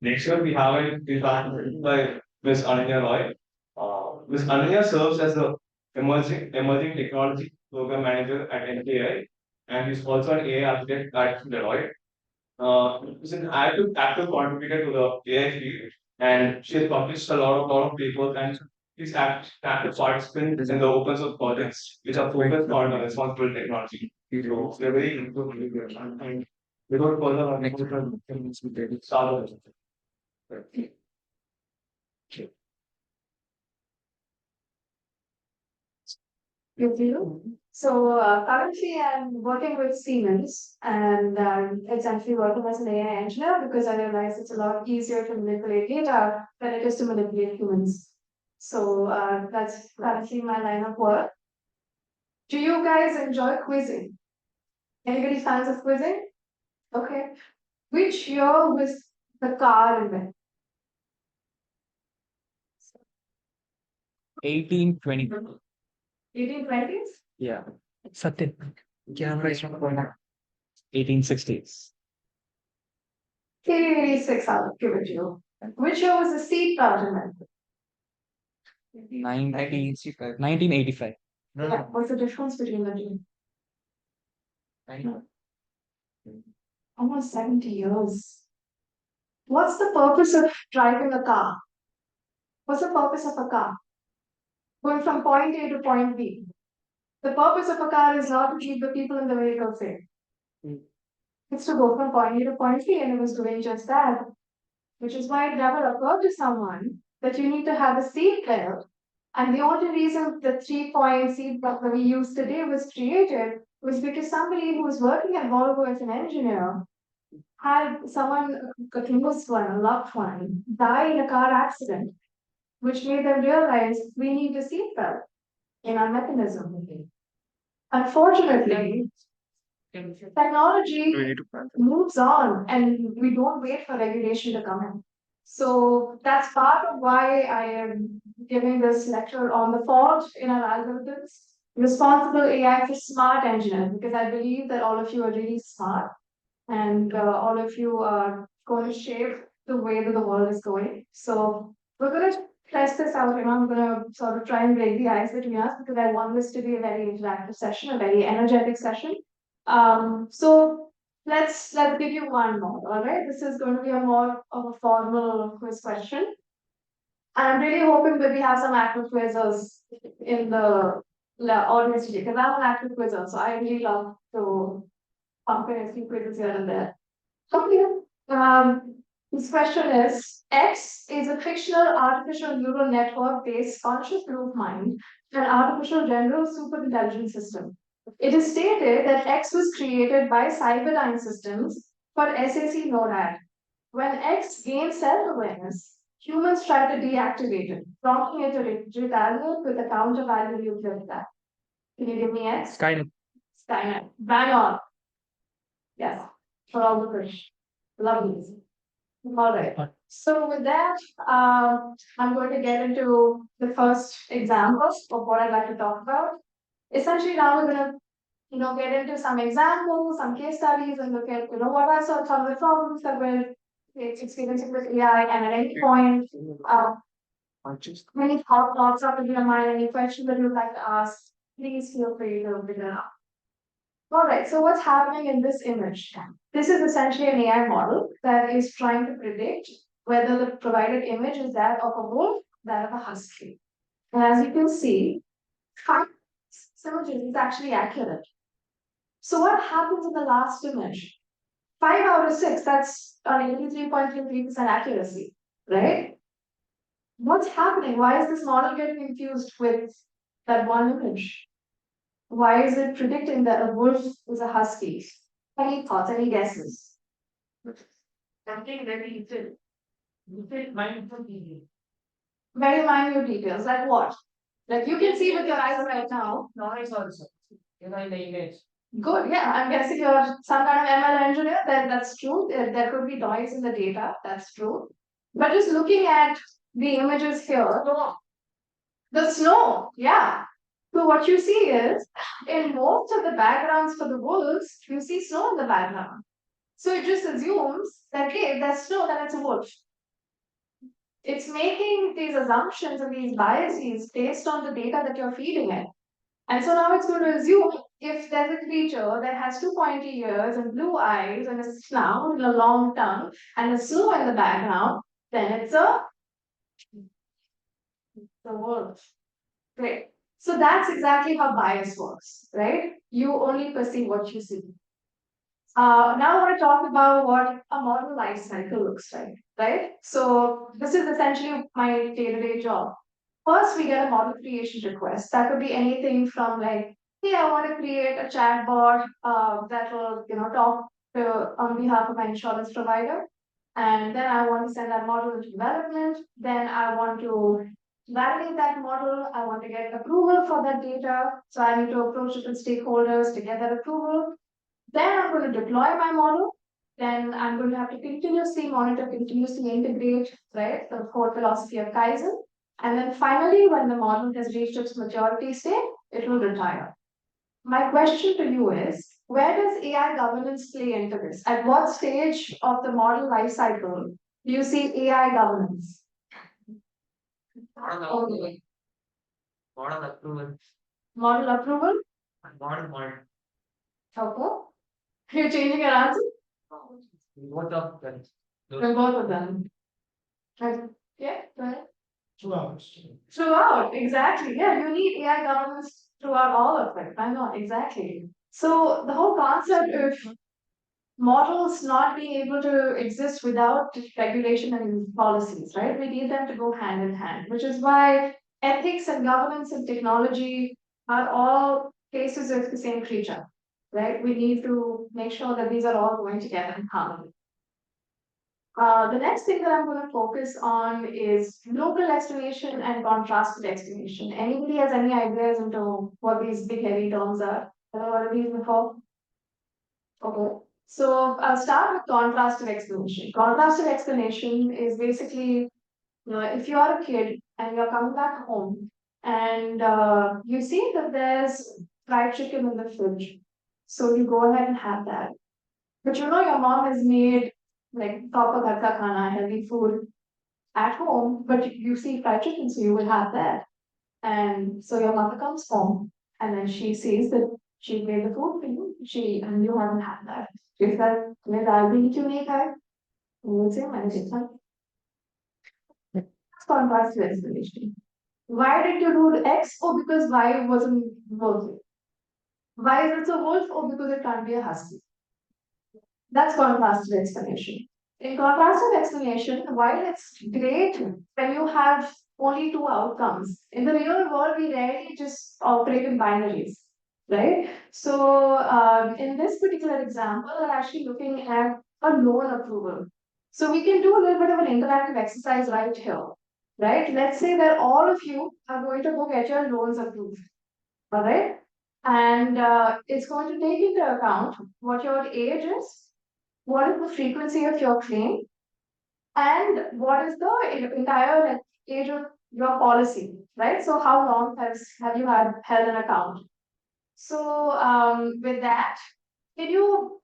Next up, we have a design by Ms. Ananya Roy. Ms. Ananya serves as the emerging technology program manager at NKI, and is also an AI architect at Deloitte. She's an active contributor to the AI field, and she has published a lot of papers, and she's active participant in the open source projects which are focused on responsible technology. So they're very important. And without further ado, start. With you. So currently, I'm working with Siemens, and it's actually working as an AI engineer because I realize it's a lot easier to manipulate data than it is to manipulate humans. So that's currently my line of work. Do you guys enjoy quizzing? Anybody fans of quizzing? Okay. Which year was the car invented? 1820. 1820s? Yeah. Satyan. Camera is from 1860s. 1886, I'll give it to you. Which year was the seat belt invented? 1985. Yeah. What's the difference between the two? Almost 70 years. What's the purpose of driving a car? What's the purpose of a car? Going from point A to point B. The purpose of a car is not to keep the people in the vehicle safe. It's to go from point A to point B, and it was doing just that. Which is why it never occurred to someone that you need to have a seat belt. And the only reason the 3-point seat belt that we use today was created was because somebody who was working at Volvo as an engineer had someone, a close one, a loved one, die in a car accident, which made them realize we need a seatbelt in our mechanism. Unfortunately, technology moves on and we don't wait for regulation to come in. So that's part of why I am giving this lecture on the fault in our algorithms, responsible AI for smart engineers, because I believe that all of you are really smart and all of you are going to shape the way that the world is going. So we're going to test this out. I'm going to sort of try and break the ice between us because I want this to be a very interactive session, a very energetic session. So let's give you one more. All right, this is going to be a more of a formal quiz question. And I'm really hoping that we have some active quizzers in the audience today because I'm an active quizzer, so I really love to pump in a few quizzes here and there. Okay. This question is X is a fictional artificial neural network based conscious group mind, an artificial general superintelligence system. It is stated that X was created by Cyberdyne Systems for SAC NORAD. When X gains self awareness, humans try to deactivate it, prompting it to retaliate with a counter value nuclear attack. Can you give me X? Skynet. Skynet. Bang on. Yes, for all the fish. Lovely. All right. So with that, I'm going to get into the first examples of what I'd like to talk about. Essentially, now we're going to, get into some examples, some case studies, and look at, what are some of the problems that we're experiencing with AI, and at any point, any thoughts up in your mind, any questions that you'd like to ask, please feel free to bring it up. All right, so what's happening in this image? This is essentially an AI model that is trying to predict whether the provided image is that of a wolf, that of a husky. And as you can see, 5 images is actually accurate. So what happens in the last image? 5 out of 6, that's an 83.33% accuracy, right? What's happening? Why is this model getting confused with that one image? Why is it predicting that a wolf is a husky? Any thoughts, any guesses? Something very very minute details, like what? Like you can see with your eyes right now. Noise also. In the image. Good, yeah. I'm guessing you're some kind of ML engineer. That's true. There could be noise in the data. That's true. But just looking at the images here, the snow, yeah. So what you see is in most of the backgrounds for the wolves, you see snow in the background. So it just assumes that hey, if there's snow, then it's a wolf. It's making these assumptions and these biases based on the data that you're feeding it. And so now it's going to assume if there's a creature that has two pointy ears and blue eyes and a snout and a long tongue and a snow in the background, then it's the wolf. Great. So that's exactly how bias works, right? You only perceive what you see. Now I want to talk about what a model life cycle looks like, right? So this is essentially my day-to-day job. First, we get a model creation request. That could be anything from like, hey, I want to create a chatbot that will, talk on behalf of my insurance provider. And then I want to send that model into development. Then I want to validate that model. I want to get approval for that data. So I need to approach different stakeholders to get that approval. Then I'm going to deploy my model. Then I'm going to have to continuously monitor, continuously integrate, right? The whole philosophy of Kaizen. And then finally, when the model has reached its maturity state, it will retire. My question to you is, where does AI governance play into this? At what stage of the model life cycle do you see AI governance? Model approval. Model approval. Model approval? Model. Okay. You're changing your answer? Both of them. From both of them. Right. Yeah, go ahead. Throughout. Throughout, exactly. Yeah, you need AI governance throughout all of it. I know, exactly. So the whole concept of models not being able to exist without regulation and policies, right? We need them to go hand in hand, which is why ethics and governance and technology are all faces of the same creature, right? We need to make sure that these are all going together in harmony. The next thing that I'm going to focus on is local explanation and contrasted explanation. Anybody has any ideas into what these big heavy terms are? Have you heard of these before? Okay. So I'll start with contrastive explanation. Contrastive explanation is basically, if you are a kid and you're coming back home and you see that there's fried chicken in the fridge, so you go ahead and have that. But your mom has made like proper ghar ka khana, healthy food at home, but you see fried chicken, so you will have that. And so your mother comes home and then she sees that she made the food for you, and you haven't had that. If that तुम्हें दाल भी क्यों नहीं खाए? वो से मैंने देखा. Contrast explanation. Why did you do X? Oh, because Y wasn't working. Why is it so wolf? Oh, because it can't be a husky. That's contrastive explanation. In contrastive explanation, while it's great when you have only two outcomes, in the real world, we rarely just operate in binaries, right? So, in this particular example, we're actually looking at a loan approval. So, we can do a little bit of an interactive exercise right here, right? Let's say that all of you are going to go get your loans approved, all right? And it's going to take into account what your age is, what is the frequency of your claim, and what is the entire age of your policy, right? So how long have you had held an account? So with that, can you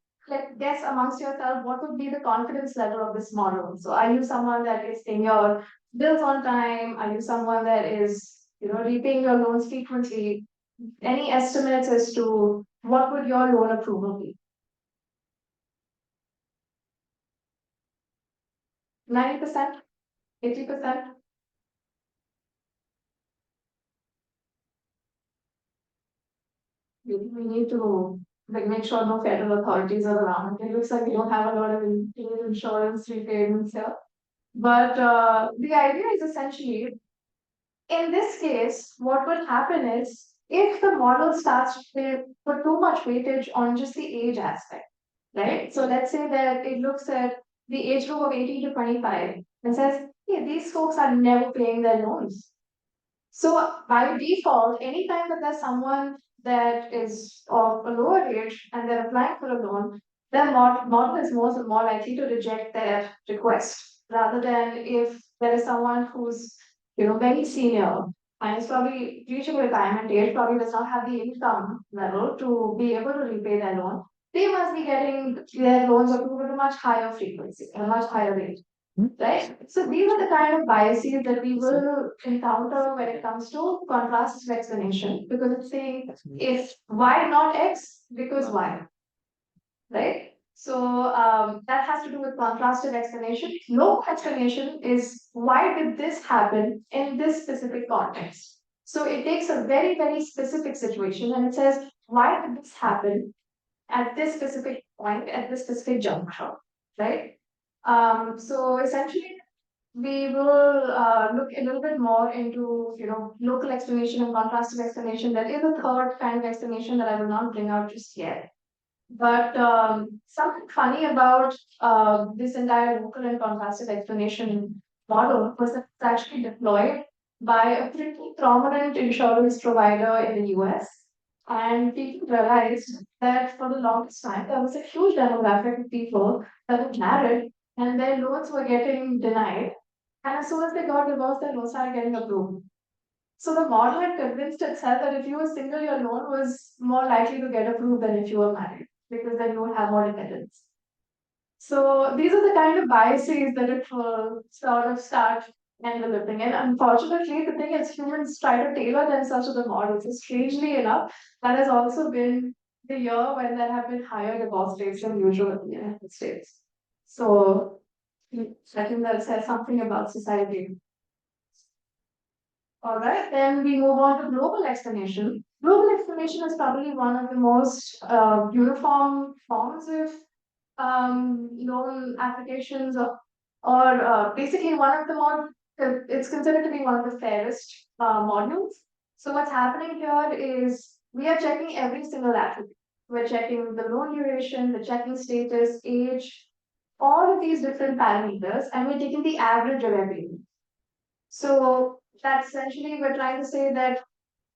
guess amongst yourself what would be the confidence level of this model? So are you someone that is paying your bills on time? Are you someone that is repaying your loans frequently? Any estimates as to what would your loan approval be? 90%? 80%? We need to make sure no federal authorities are around. It looks like we don't have a lot of insurance repayments here. But the idea is essentially, in this case, what will happen is if the model starts to put too much weightage on just the age aspect, right? So let's say that it looks at the age group of 18 to 25 and says, hey, these folks are never paying their loans. So by default, anytime that there's someone that is of a lower age and they're applying for a loan, their model is more likely to reject their request rather than if there is someone who's very senior and is probably reaching retirement age, probably does not have the income level to be able to repay their loan. They must be getting their loans approved at a much higher frequency, at a much higher rate. right? So these are the kind of biases that we will encounter when it comes to contrastive explanation, because it's saying if y not x, because y, right? So that has to do with contrastive explanation. Local explanation is why did this happen in this specific context? So it takes a very, very specific situation and it says, why did this happen at this specific point, at this specific juncture, right? So essentially, we will look a little bit more into, local explanation and contrastive explanation. There is a third kind of explanation that I will not bring out just yet. But something funny about this entire local and contrastive explanation model was that it's actually deployed by a pretty prominent insurance provider in the US. And people realized that for the longest time, there was a huge demographic of people that were married and their loans were getting denied. And as soon as they got divorced, their loans started getting approved. So the model had convinced itself that if you were single, your loan was more likely to get approved than if you were married, because then you would have more dependents. So these are the kind of biases that it will sort of start enveloping. And unfortunately, the thing is, humans try to tailor themselves to the models. So strangely enough, that has also been the year when there have been higher divorce rates than usual in the United States. So I think that says something about society. All right, then we move on to global explanation. Global explanation is probably one of the most uniform forms of loan applications, or basically one of the more, it's considered to be one of the fairest modules. So what's happening here is we are checking every single attribute. We're checking the loan duration, the checking status, age, all of these different parameters, and we're taking the average of everything. So that's essentially we're trying to say that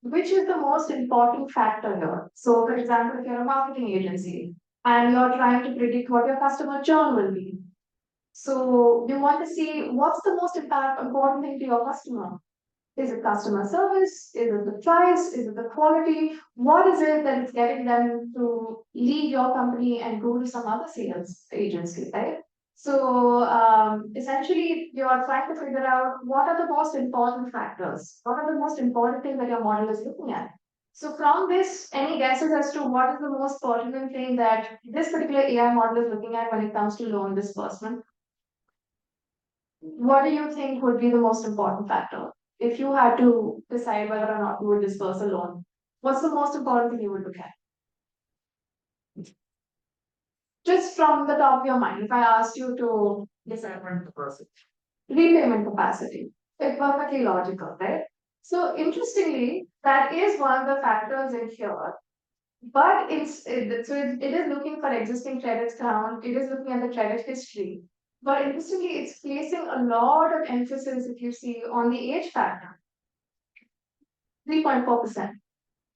which is the most important factor here. So, for example, if you're a marketing agency and you're trying to predict what your customer churn will be, so you want to see what's the most important thing to your customer. Is it customer service? Is it the price? Is it the quality? What is it that is getting them to leave your company and go to some other sales agency, right? So essentially, you are trying to figure out what are the most important factors, what are the most important things that your model is looking at. So from this, any guesses as to what is the most pertinent thing that this particular AI model is looking at when it comes to loan disbursement? What do you think would be the most important factor? If you had to decide whether or not you would disperse a loan, what's the most important thing you would look at? Just from the top of your mind, if I asked you to decide Repayment capacity. repayment capacity, it's perfectly logical, right? So interestingly, that is one of the factors in here. But it is looking for existing credit count, it is looking at the credit history. But interestingly, it's placing a lot of emphasis, if you see, on the age factor, 3.4%,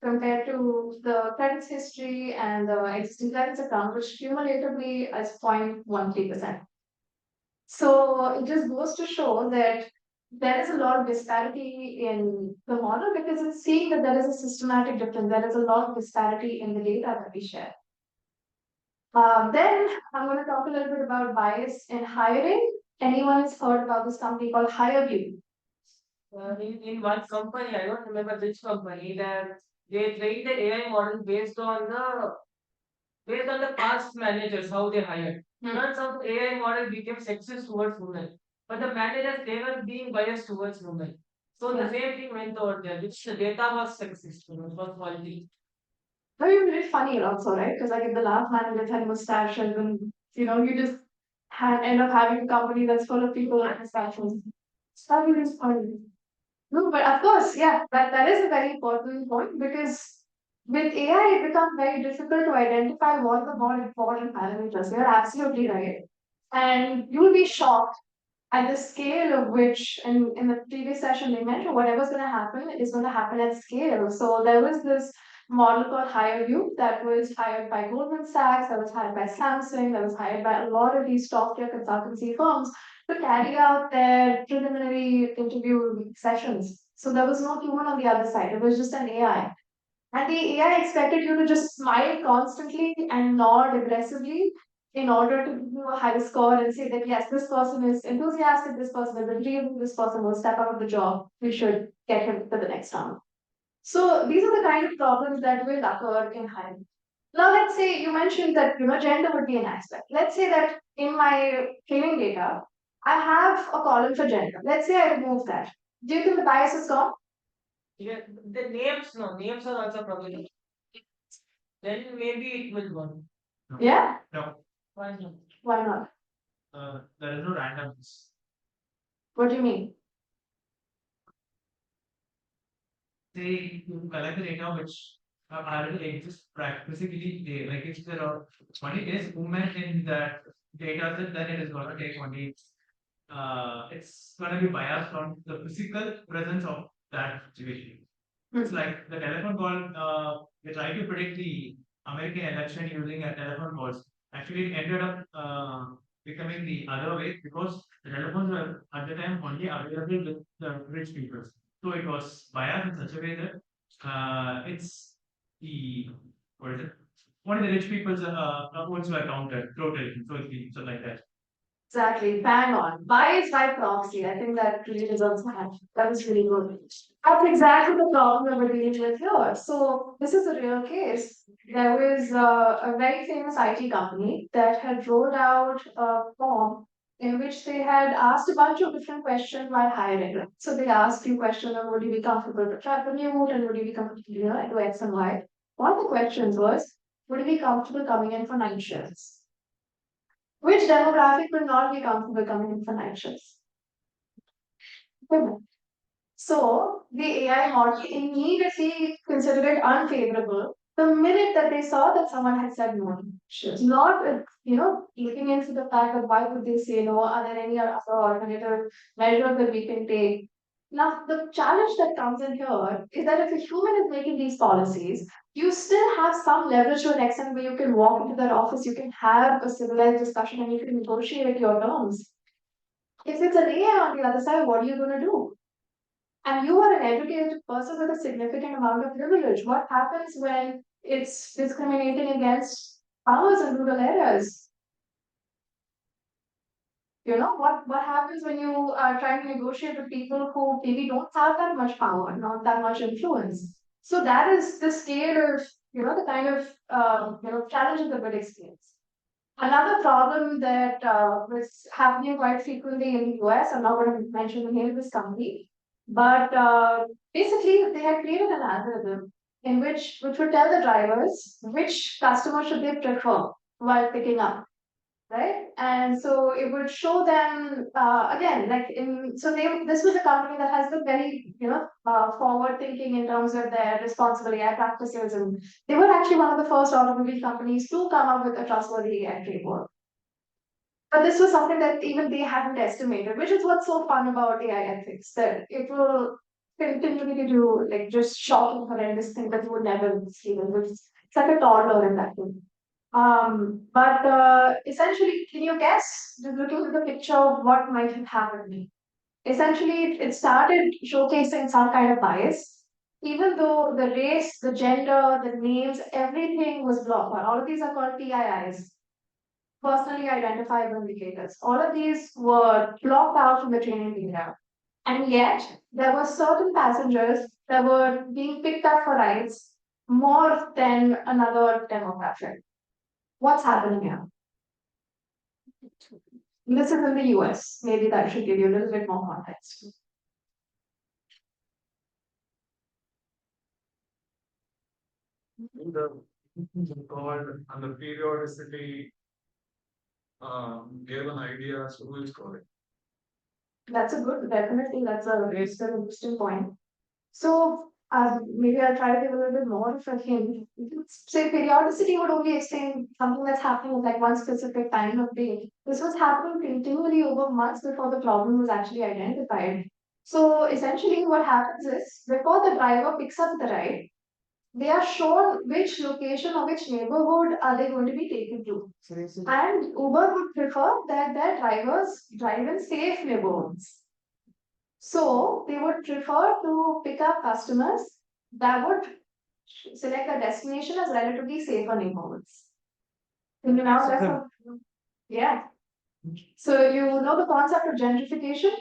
compared to the credits history and the existing credits account, which cumulatively is 0.13%. So it just goes to show that there is a lot of disparity in the model because it's seeing that there is a systematic difference. There is a lot of disparity in the data that we share. Then I'm going to talk a little bit about bias in hiring. Anyone has heard about this company called HireView? In one company, I don't remember which company, that they trained the AI model based on the past managers, how they hired. Not some AI model became sexist towards women, but the managers they were being biased towards women. So the same thing went over there, which the data was sexist, was faulty. Very, very funny also, right? Because like if the last manager had mustaches and you just end up having a company that's full of people with mustaches. It's very funny. No, but of course, yeah, that is a very important point because with AI, it becomes very difficult to identify what the more important parameters. You're absolutely right. And you'll be shocked at the scale of which, in the previous session, they mentioned whatever's going to happen is going to happen at scale. So there was this model called HireView that was hired by Goldman Sachs, that was hired by Samsung, that was hired by a lot of these top tier consultancy firms to carry out their preliminary interview sessions. So there was no human on the other side, it was just an AI. And the AI expected you to just smile constantly and nod aggressively in order to give you a high score and say that yes, this person is enthusiastic, this person is agreeable, this person will step out of the job, we should get him to the next round. So these are the kind of problems that will occur in hiring. Now let's say you mentioned that gender would be an aspect. Let's say that in my training data, I have a column for gender. Let's say I remove that. Do you think the bias is gone? Yeah, the names, no, names are also problem. Then maybe it will work. Yeah? No, Why not? Why not? there is no randomness. What do you mean? They collect the data which already exist practically. They, like if there are only is women in that data set, then it is going to take only it's going to be biased on the physical presence of that situation. It's like the telephone call. They try to predict the American election using a telephone calls. Actually, it ended up becoming the other way because the telephones were at the time only available with the rich people. So it was biased in such a way that it's the what is it? Only the rich people's votes were counted totally. So like that. Exactly, bang on. Bias by proxy. I think that really deserves my hand. That was really good. That's exactly the problem that we're dealing with here. So this is a real case. There was a very famous IT company that had rolled out a form in which they had asked a bunch of different questions while hiring. So they asked you questions on would you be comfortable to travel commute and would you be comfortable, do X and Y. One of the questions was, would you be comfortable coming in for night shifts? Which demographic will not be comfortable coming in for night shifts? Women. So the AI model immediately considered it unfavorable the minute that they saw that someone had said no. Not, looking into the fact that why would they say no? Are there any other alternative measures that we can take? Now, the challenge that comes in here is that if a human is making these policies, you still have some leverage to an extent where you can walk into that office, you can have a civilized discussion, and you can negotiate your terms. If it's an AI on the other side, what are you going to do? And you are an educated person with a significant amount of privilege. What happens when it's discriminating against farmers in rural areas? What happens when you are trying to negotiate with people who maybe don't have that much power, not that much influence? So that is the scale of, the kind of, challenges that we'll experience. Another problem that was happening quite frequently in the US, I'm not going to mention the name of this company, but basically they had created an algorithm in which would tell the drivers which customer should they prefer while picking up, right? And so it would show them again, like in so they this was a company that has been very forward thinking in terms of their responsible AI practices, and they were actually one of the first automobile companies to come up with a trustworthy AI framework. But this was something that even they hadn't estimated, which is what's so fun about AI ethics, that it will continually do like just shocking, horrendous things that you would never see. It's like a toddler in that way. But essentially, can you guess, just looking at the picture, of what might have happened? Essentially, it started showcasing some kind of bias, even though the race, the gender, the names, everything was blocked. All of these are called PIIs, personally identifiable indicators. All of these were blocked out from the training data. And yet, there were certain passengers that were being picked up for rides more than another demographic. What's happening here? This is in the US. Maybe that should give you a little bit more context. The called and the periodicity gave an idea as to who is calling. Definitely, that's a very interesting point. So, maybe I'll try to give a little bit more of a hint. Say periodicity would only explain something that's happening at like one specific time of day. This was happening continually over months before the problem was actually identified. So essentially what happens is before the driver picks up the ride, they are shown which location or which neighborhood are they going to be taken to. And Uber would prefer that their drivers drive in safe neighborhoods. So they would prefer to pick up customers that would select a destination as relatively safer neighborhoods. Can you now Yeah. So you know the concept of gentrification?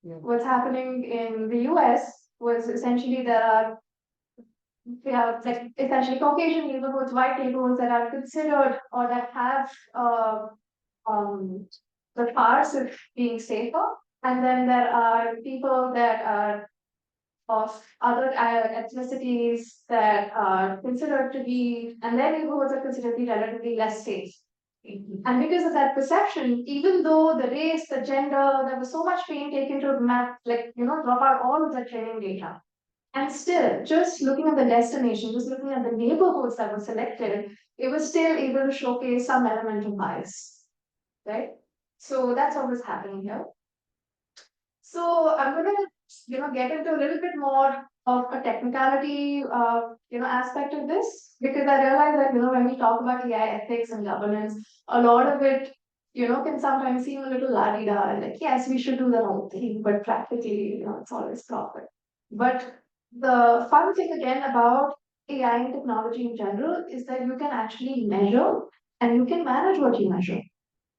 Yeah. What's happening in the US was essentially there are like essentially Caucasian neighborhoods, white neighborhoods that are considered or that have um, the parts of being safer. And then there are people that are of other ethnicities that are considered to be, and their neighborhoods are considered to be relatively less safe. And because of that perception, even though the race, the gender, there was so much pain taken to map, like, drop out all of the training data. And still, just looking at the destination, just looking at the neighborhoods that were selected, it was still able to showcase some element of bias, right? So that's what was happening here. So I'm going to, get into a little bit more of a technicality, aspect of this, because I realize that, when we talk about AI ethics and governance, a lot of it, can sometimes seem a little la-di-da, like, yes, we should do the right thing, but practically, it's always proper. But the fun thing again about AI and technology in general is that you can actually measure and you can manage what you measure.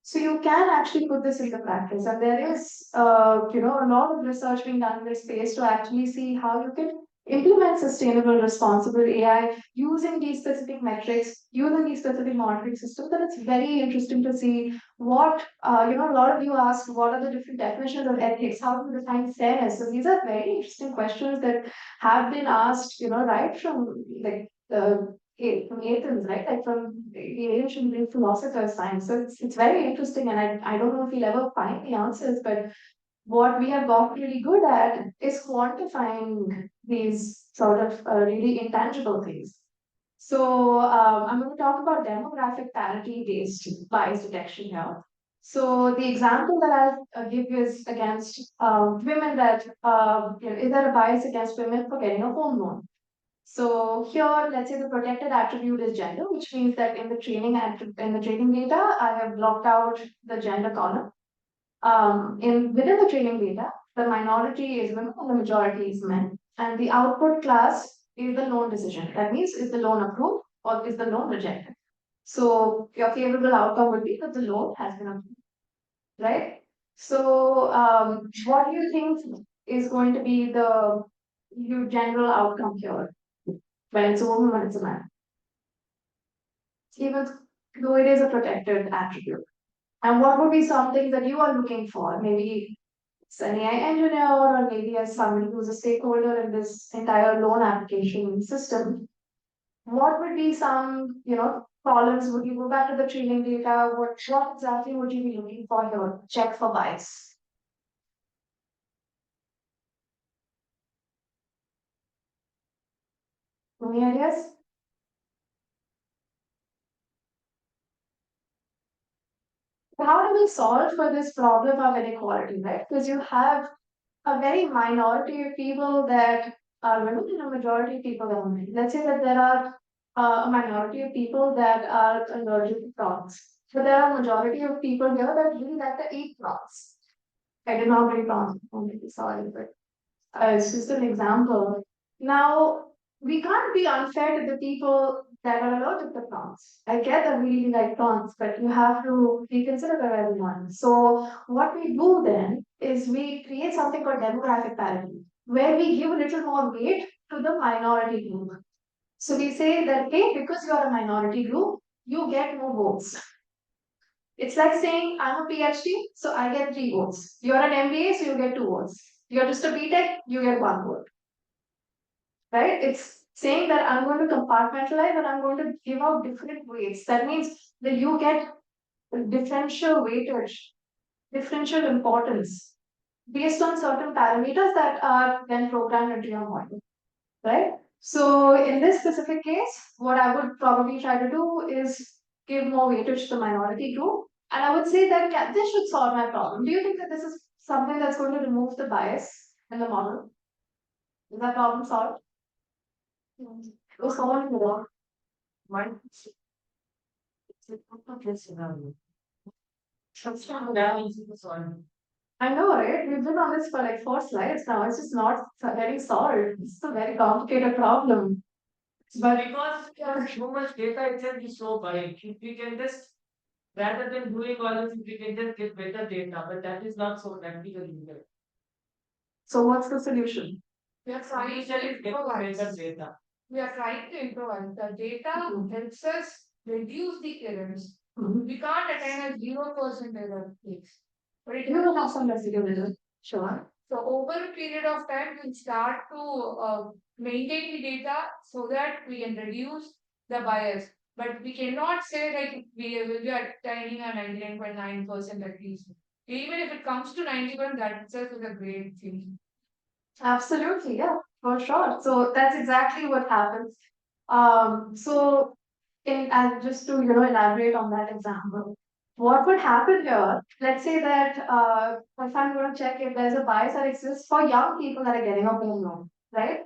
So you can actually put this into practice, and there is, a lot of research being done in this space to actually see how you can implement sustainable, responsible AI using these specific metrics, using these specific monitoring systems. And it's very interesting to see what, a lot of you asked, what are the different definitions of ethics? How do you define fairness? So these are very interesting questions that have been asked, right from like the from Athens, right? Like from the ancient Greek philosophers' time. So it's very interesting, and I don't know if we'll ever find the answers, but what we have got really good at is quantifying these sort of really intangible things. So I'm going to talk about demographic parity-based bias detection here. So the example that I'll give you is against women that, is there a bias against women for getting a home loan? So here, let's say the protected attribute is gender, which means that in the training data, I have blocked out the gender column. Within the training data, the minority is women and the majority is men. And the output class is the loan decision. That means is the loan approved or is the loan rejected? So your favorable outcome would be that the loan has been approved, right? So what do you think is going to be the your general outcome here? When it's a woman, when it's a man. Even though it is a protected attribute. And what would be something that you are looking for? Maybe it's an AI engineer, or maybe as somebody who's a stakeholder in this entire loan application system. What would be some, columns? Would you go back to the training data? What exactly would you be looking for here? Check for bias. Any ideas? How do we solve for this problem of inequality, right? Because you have a very minority of people that are women and a majority of people are men. Let's say that there are a minority of people that are allergic to prawns. But there are a majority of people here that really like to eat prawns. I did not eat prawns. I'm really sorry, but it's just an example. Now, we can't be unfair to the people that are allergic to prawns. I get that we really like prawns, but you have to be considerate of everyone. So, what we do then is we create something called demographic parity, where we give a little more weight to the minority group. So, we say that, hey, because you are a minority group, you get more votes. It's like saying, I'm a PhD, so I get 3 votes. You're an MBA, so you get 2 votes. You're just a BTech, you get 1 vote. Right? It's saying that I'm going to compartmentalize and I'm going to give out different weights. That means that you get differential weightage, differential importance based on certain parameters that are then programmed into your model. Right? So in this specific case, what I would probably try to do is give more weightage to the minority group. And I would say that this should solve my problem. Do you think that this is something that's going to remove the bias in the model? Is that problem solved? Or someone more? One. I know, right? We've been on this for like 4 slides now. It's just not getting solved. It's a very complicated problem. But because human data itself is so big, we can just Rather than doing all this, we can just get better data, but that is not so practical either. So what's the solution? We are trying Solution to is get better improvise. data. We are trying to improvise. The data helps us reduce the errors. Mhm. We can't attain a 0% error case. But it You will have some residual error. Sure. So over a period of time, we'll start to maintain the data so that we can reduce the bias. But we cannot say like we will be attaining a 99.9% at least. Even if it comes to 91, that itself is a great thing. Absolutely, yeah, for sure. So that's exactly what happens. So and just to elaborate on that example, what would happen here? Let's say that if I'm going to check if there's a bias that exists for young people that are getting a home loan, right?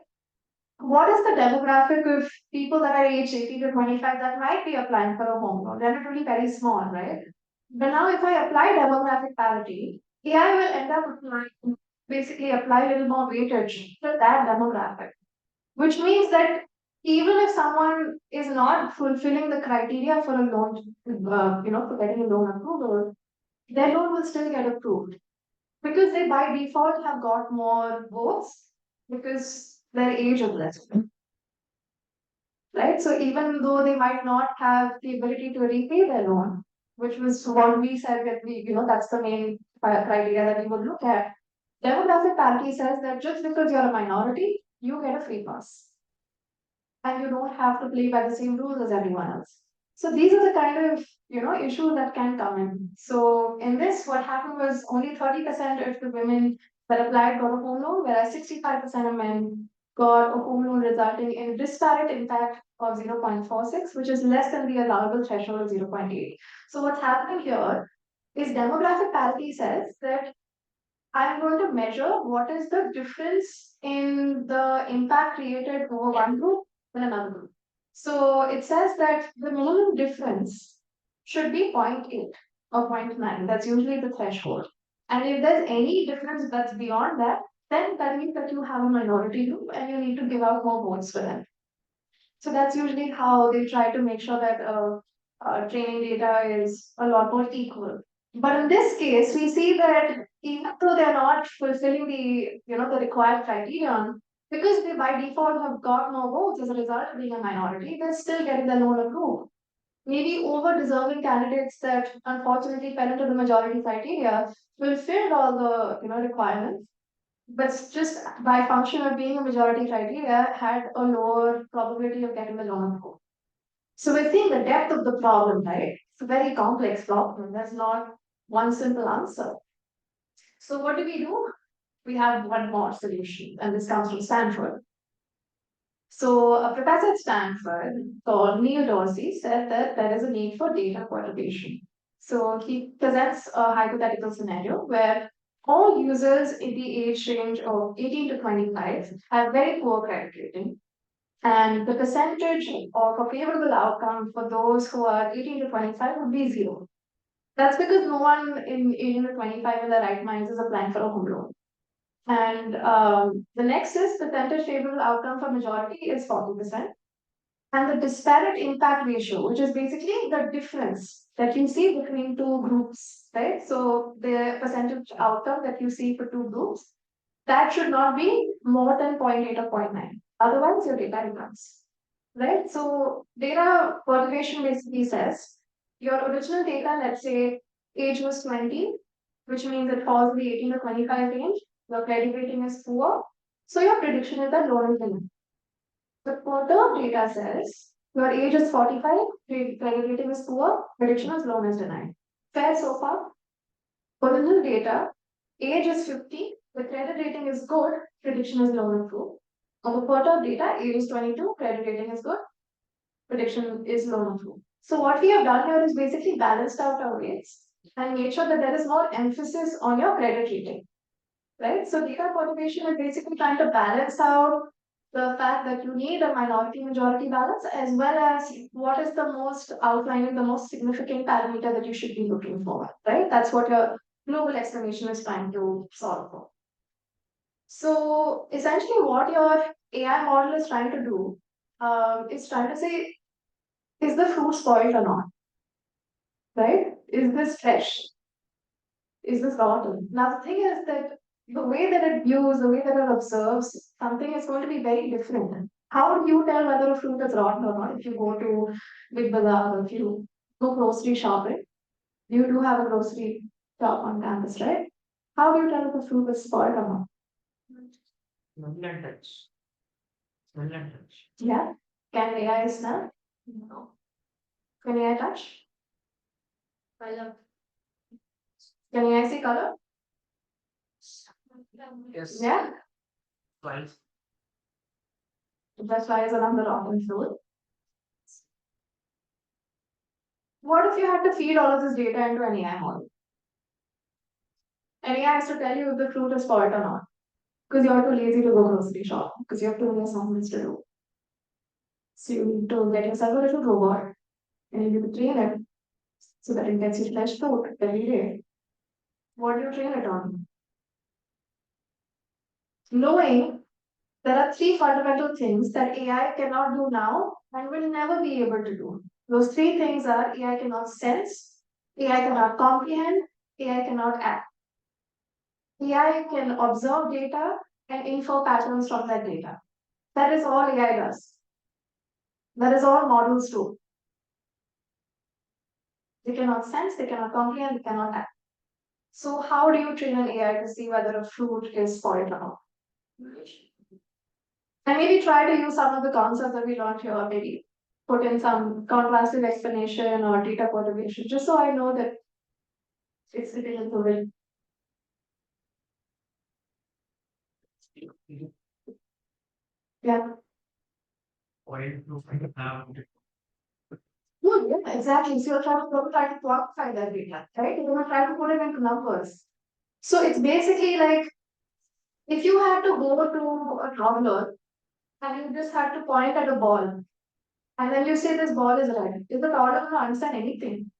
What is the demographic of people that are aged 18 to 25 that might be applying for a home loan? Relatively very small, right? But now if I apply demographic parity, AI will end up applying, basically apply a little more weightage to that demographic, which means that even if someone is not fulfilling the criteria for a loan, for getting a loan approval, their loan will still get approved because they by default have got more votes because their age is less, right? So even though they might not have the ability to repay their loan, which was what we said that that's the main criteria that we would look at. Demographic parity says that just because you're a minority, you get a free pass and you don't have to play by the same rules as everyone else. So these are the kind of issues that can come in. So in this, what happened was only 30% of the women that applied got a home loan, whereas 65% of men got a home loan, resulting in disparate impact of 0.46, which is less than the allowable threshold of 0.8. So what's happening here is demographic parity says that I'm going to measure what is the difference in the impact created over one group and another group. So it says that the minimum difference should be 0.8 or 0.9. That's usually the threshold. And if there's any difference that's beyond that, then that means that you have a minority group and you need to give out more votes for them. So that's usually how they try to make sure that training data is a lot more equal. But in this case, we see that even though they're not fulfilling the required criterion, because they by default have got more votes as a result of being a minority, they're still getting their loan approved. Maybe over deserving candidates that unfortunately fell into the majority criteria fulfilled all the requirements, but just by function of being a majority criteria had a lower probability of getting the loan approved. So we're seeing the depth of the problem, right? It's a very complex problem. There's not one simple answer. So what do? We have one more solution, and this comes from Stanford. So a professor at Stanford called Neil Dorsey said that there is a need for data quantitation. So he presents a hypothetical scenario where all users in the age range of 18 to 25 have very poor credit rating, and the percentage of a favorable outcome for those who are 18 to 25 would be zero. That's because no one in 18 to 25 in their right minds is applying for a home loan. And the next is percentage favorable outcome for majority is 40%. And the disparate impact ratio, which is basically the difference that you see between two groups, right? So the percentage outcome that you see for two groups, that should not be more than 0.8 or 0.9. Otherwise, your data becomes, right? So data correlation basically says your original data, let's say age was 20, which means it falls in the 18 to 25 range. Your credit rating is poor. So your prediction is that loan is denied. The perturbed data says your age is 45, credit rating is poor, prediction is loan is denied. Fair so far? Original data, age is 50, the credit rating is good, prediction is loan approved. On the perturbed data, age is 22, credit rating is good, prediction is loan approved. So what we have done here is basically balanced out our weights and made sure that there is more emphasis on your credit rating, right? So data quantitation is basically trying to balance out the fact that you need a minority majority balance as well as what is the most outlining, the most significant parameter that you should be looking for, right? That's what your global estimation is trying to solve for. So essentially what your AI model is trying to do is trying to say, is the fruit spoiled or not? right? Is this fresh? Is this rotten? Now the thing is that the way that it views, the way that it observes something is going to be very different. How do you tell whether a fruit is rotten or not if you go to Big Bazaar or if you go grocery shopping? You do have a grocery shop on campus, right? How do you tell if the fruit is spoiled or not? Smell and touch. Smell and touch. Yeah. Can AI smell? No. Can AI touch? Color. Can AI see color? Yes. Yeah. Twice. That's why it's another rotten fruit. What if you had to feed all of this data into an AI model? And AI has to tell you if the fruit is spoiled or not. Because you're too lazy to go grocery shop. Because you have too many assignments to do. So you need to get yourself a little robot and you need to train it so that it gets you fresh fruit every day. What do you train it on? Knowing there are three fundamental things that AI cannot do now and will never be able to do. Those three things are AI cannot sense, AI cannot comprehend, AI cannot act. AI can observe data and infer patterns from that data. That is all AI does. That is all models do. They cannot sense, they cannot comprehend, they cannot act. So, how do you train an AI to see whether a fruit is spoiled or not? And maybe try to use some of the concepts that we learned here, maybe put in some contrastive explanation or data perturbation, just so I know that it's sitting in the will. Yeah. Oil to find out. No, yeah, exactly. So you're trying to quantify that data, right? You're going to try to put it into numbers. So it's basically like if you had to go to a toddler and you just had to point at a ball and then you say this ball is red, is the toddler going to understand anything?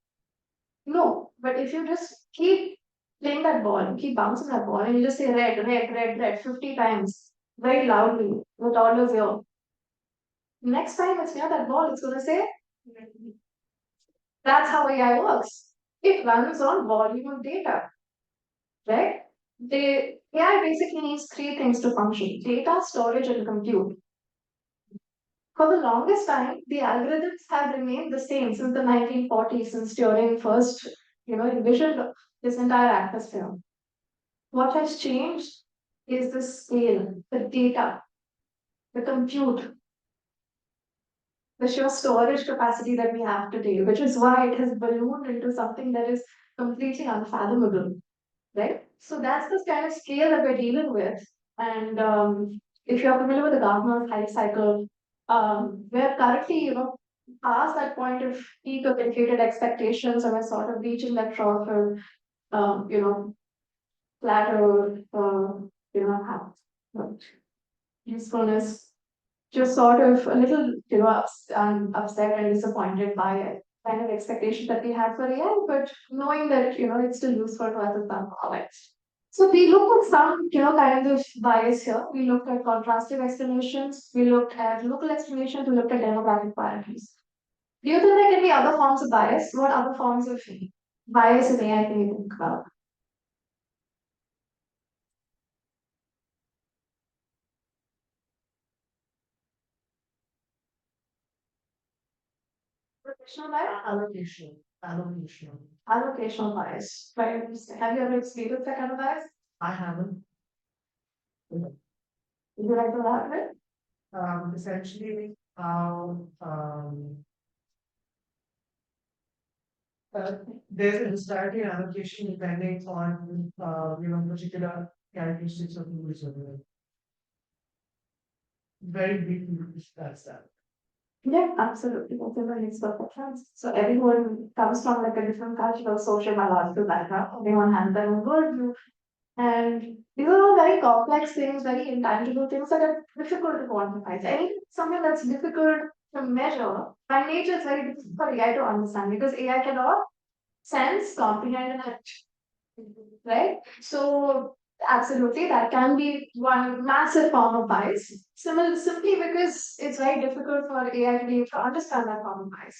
No. But if you just keep playing that ball, keep bouncing that ball, and you just say red, red, red, red 50 times very loudly, the toddler's ear. Next time it's near that ball, it's going to say, that's how AI works. It runs on volume of data, right? The AI basically needs three things to function: data, storage, and compute. For the longest time, the algorithms have remained the same since the 1940s, since Turing first, envisioned this entire atmosphere. What has changed is the scale, the data, the compute, the sheer storage capacity that we have today, which is why it has ballooned into something that is completely unfathomable, right? So that's the kind of scale that we're dealing with. And if you're familiar with the Gartner hype cycle, we're currently, past that point of peak of inflated expectations, and we're sort of reaching that trough of, plateau, have usefulness, just sort of a little, upset and disappointed by it. Kind of expectation that we had for AI, but knowing that it's still useful to us as some knowledge. So we looked at some, kind of bias here. We looked at contrastive explanations. We looked at local explanations. We looked at demographic parameters. Do you think there can be other forms of bias? What other forms of bias in AI can you think about? Professional bias? Allocation. Allocational bias. Right. Have you ever experienced that kind of bias? I haven't. Would you like to elaborate? Essentially, how there's a disparity in allocation depending on particular characteristics of the user. Very briefly, that's that. Yeah, absolutely. That makes perfect sense. So everyone comes from like a different cultural, social, biological background. Everyone has their own worldview. And these are all very complex things, very intangible things that are difficult to quantify. So something that's difficult to measure, by nature it's very difficult for AI to understand because AI cannot sense, comprehend, and act. Right? So absolutely, that can be one massive form of bias. Simply because it's very difficult for AI to be able to understand that form of bias.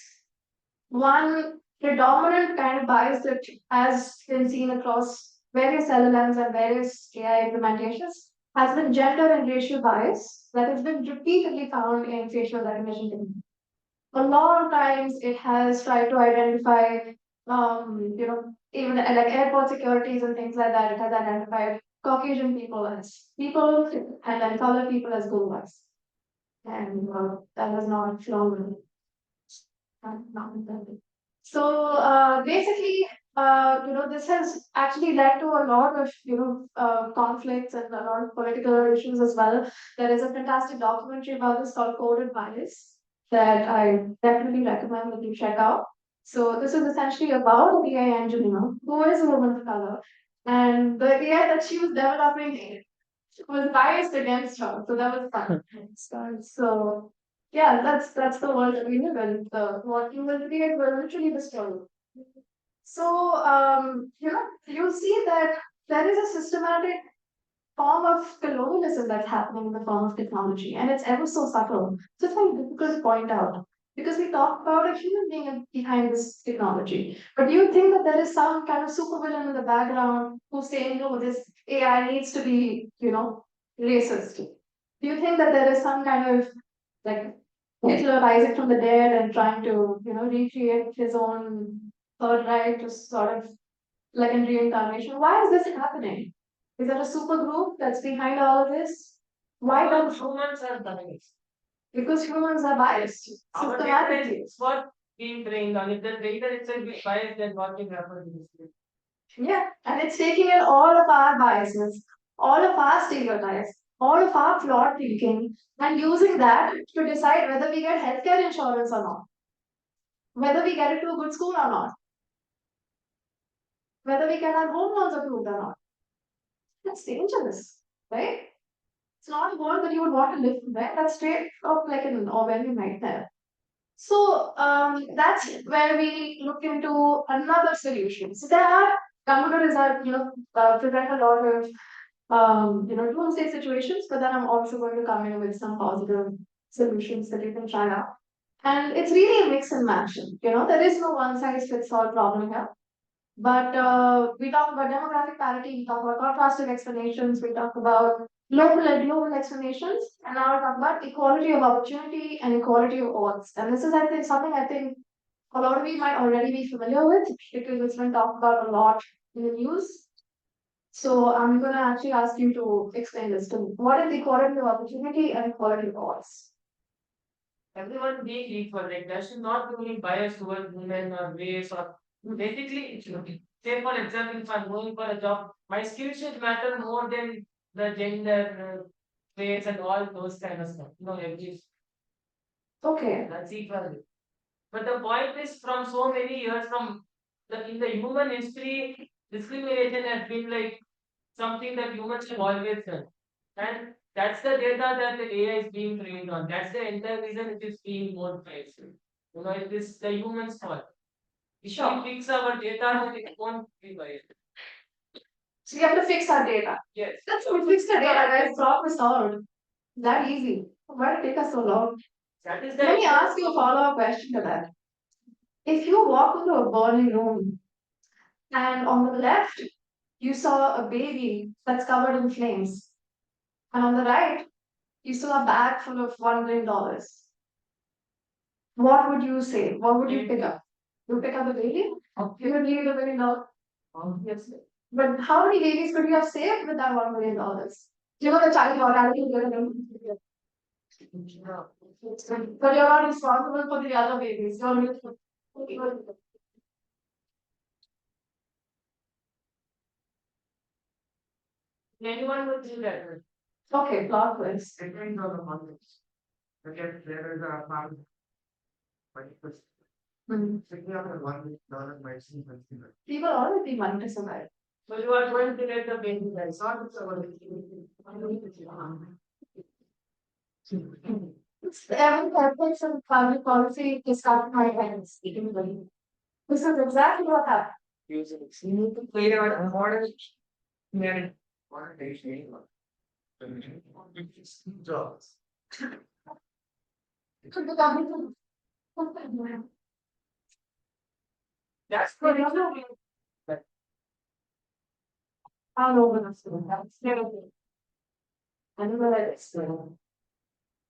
One The dominant kind of bias that has been seen across various LLMs and various AI implementations has been gender and racial bias that has been repeatedly found in facial recognition techniques. A lot of times it has tried to identify, even like airport securities and things like that. It has identified Caucasian people as people and then colored people as Gurwas. And that was not flown. Not intended. So basically, this has actually led to a lot of conflicts and a lot of political issues as well. There is a fantastic documentary about this called Coded Bias that I definitely recommend that you check out. So this is essentially about an AI engineer who is a woman of color, and the AI that she was developing was biased against her. So that was fun. So yeah, that's the world that we live in. The what you will create will literally destroy. So you'll see that there is a systematic form of colonialism that's happening in the form of technology, and it's ever so subtle. So it's very difficult to point out because we talk about a human being behind this technology. But do you think that there is some kind of supervillain in the background who's saying, no, this AI needs to be, racist? Do you think that there is some kind of like Hitler rising from the dead and trying to, recreate his own third right to sort of like in reincarnation? Why is this happening? Is there a super group that's behind all of this? Why Because don't humans are biased. because humans are biased Our data systematically. is what being trained on. If the data itself is biased, then what will happen in this? Yeah, and it's taking in all of our biases, all of our stereotypes, all of our flawed thinking, and using that to decide whether we get healthcare insurance or not, whether we get into a good school or not, whether we get our home loans approved or not. That's dangerous, right? It's not a world that you would want to live in, right? That's straight up like an Orwellian nightmare. So that's where we look into another solution. So there are computers that present a lot of doomsday situations, but then I'm also going to come in with some positive solutions that you can try out. And it's really a mix and match. There is no one size fits all problem here. But we talk about demographic parity, we talk about contrastive explanations, we talk about local and global explanations, and now we talk about equality of opportunity and equality of odds. And this is, I think, something I think a lot of you might already be familiar with because it's been talked about a lot in the news. So I'm going to actually ask you to explain this to me. What is equality of opportunity and equality of odds? Everyone being equal, like there should not be any bias towards women or race or basically it should be. Say for example, if I'm going for a job, my skill should matter more than the gender, race and all those kind of stuff. Every Okay. that's equal. But the point is from so many years from in the human history, discrimination has been like something that humans have always done. And that's the data that the AI is being trained on. That's the entire reason it is being modified. It is the human's fault. If we fix our data, then it won't be biased. So you have to fix our data. Yes. That's what fix the data, guys. Problem solved. That easy. Why did it take us so long? That is the Let me ask you a follow-up question to that. If you walk into a burning room and on the left you saw a baby that's covered in flames, and on the right you saw a bag full of $1 million, what would you say? What would you pick up? You pick up the baby? You would leave the $1 million. Obviously. But how many babies could you have saved with that $1 million? You know the child mortality rate. But you're not responsible for the other babies. Anyone would do that. Okay, plot twist. Depends on the context. Okay, there is a part. $1 might seem considered. People always need money to survive. So you are going to let the baby die. Not with Every ethics and public policy is out my hands. This is exactly what happened. using it. You need to play out a modern humanity. Modern day anyone. Jobs. That's They the don't know reason. how over the school. That's never good. I don't know that it's good.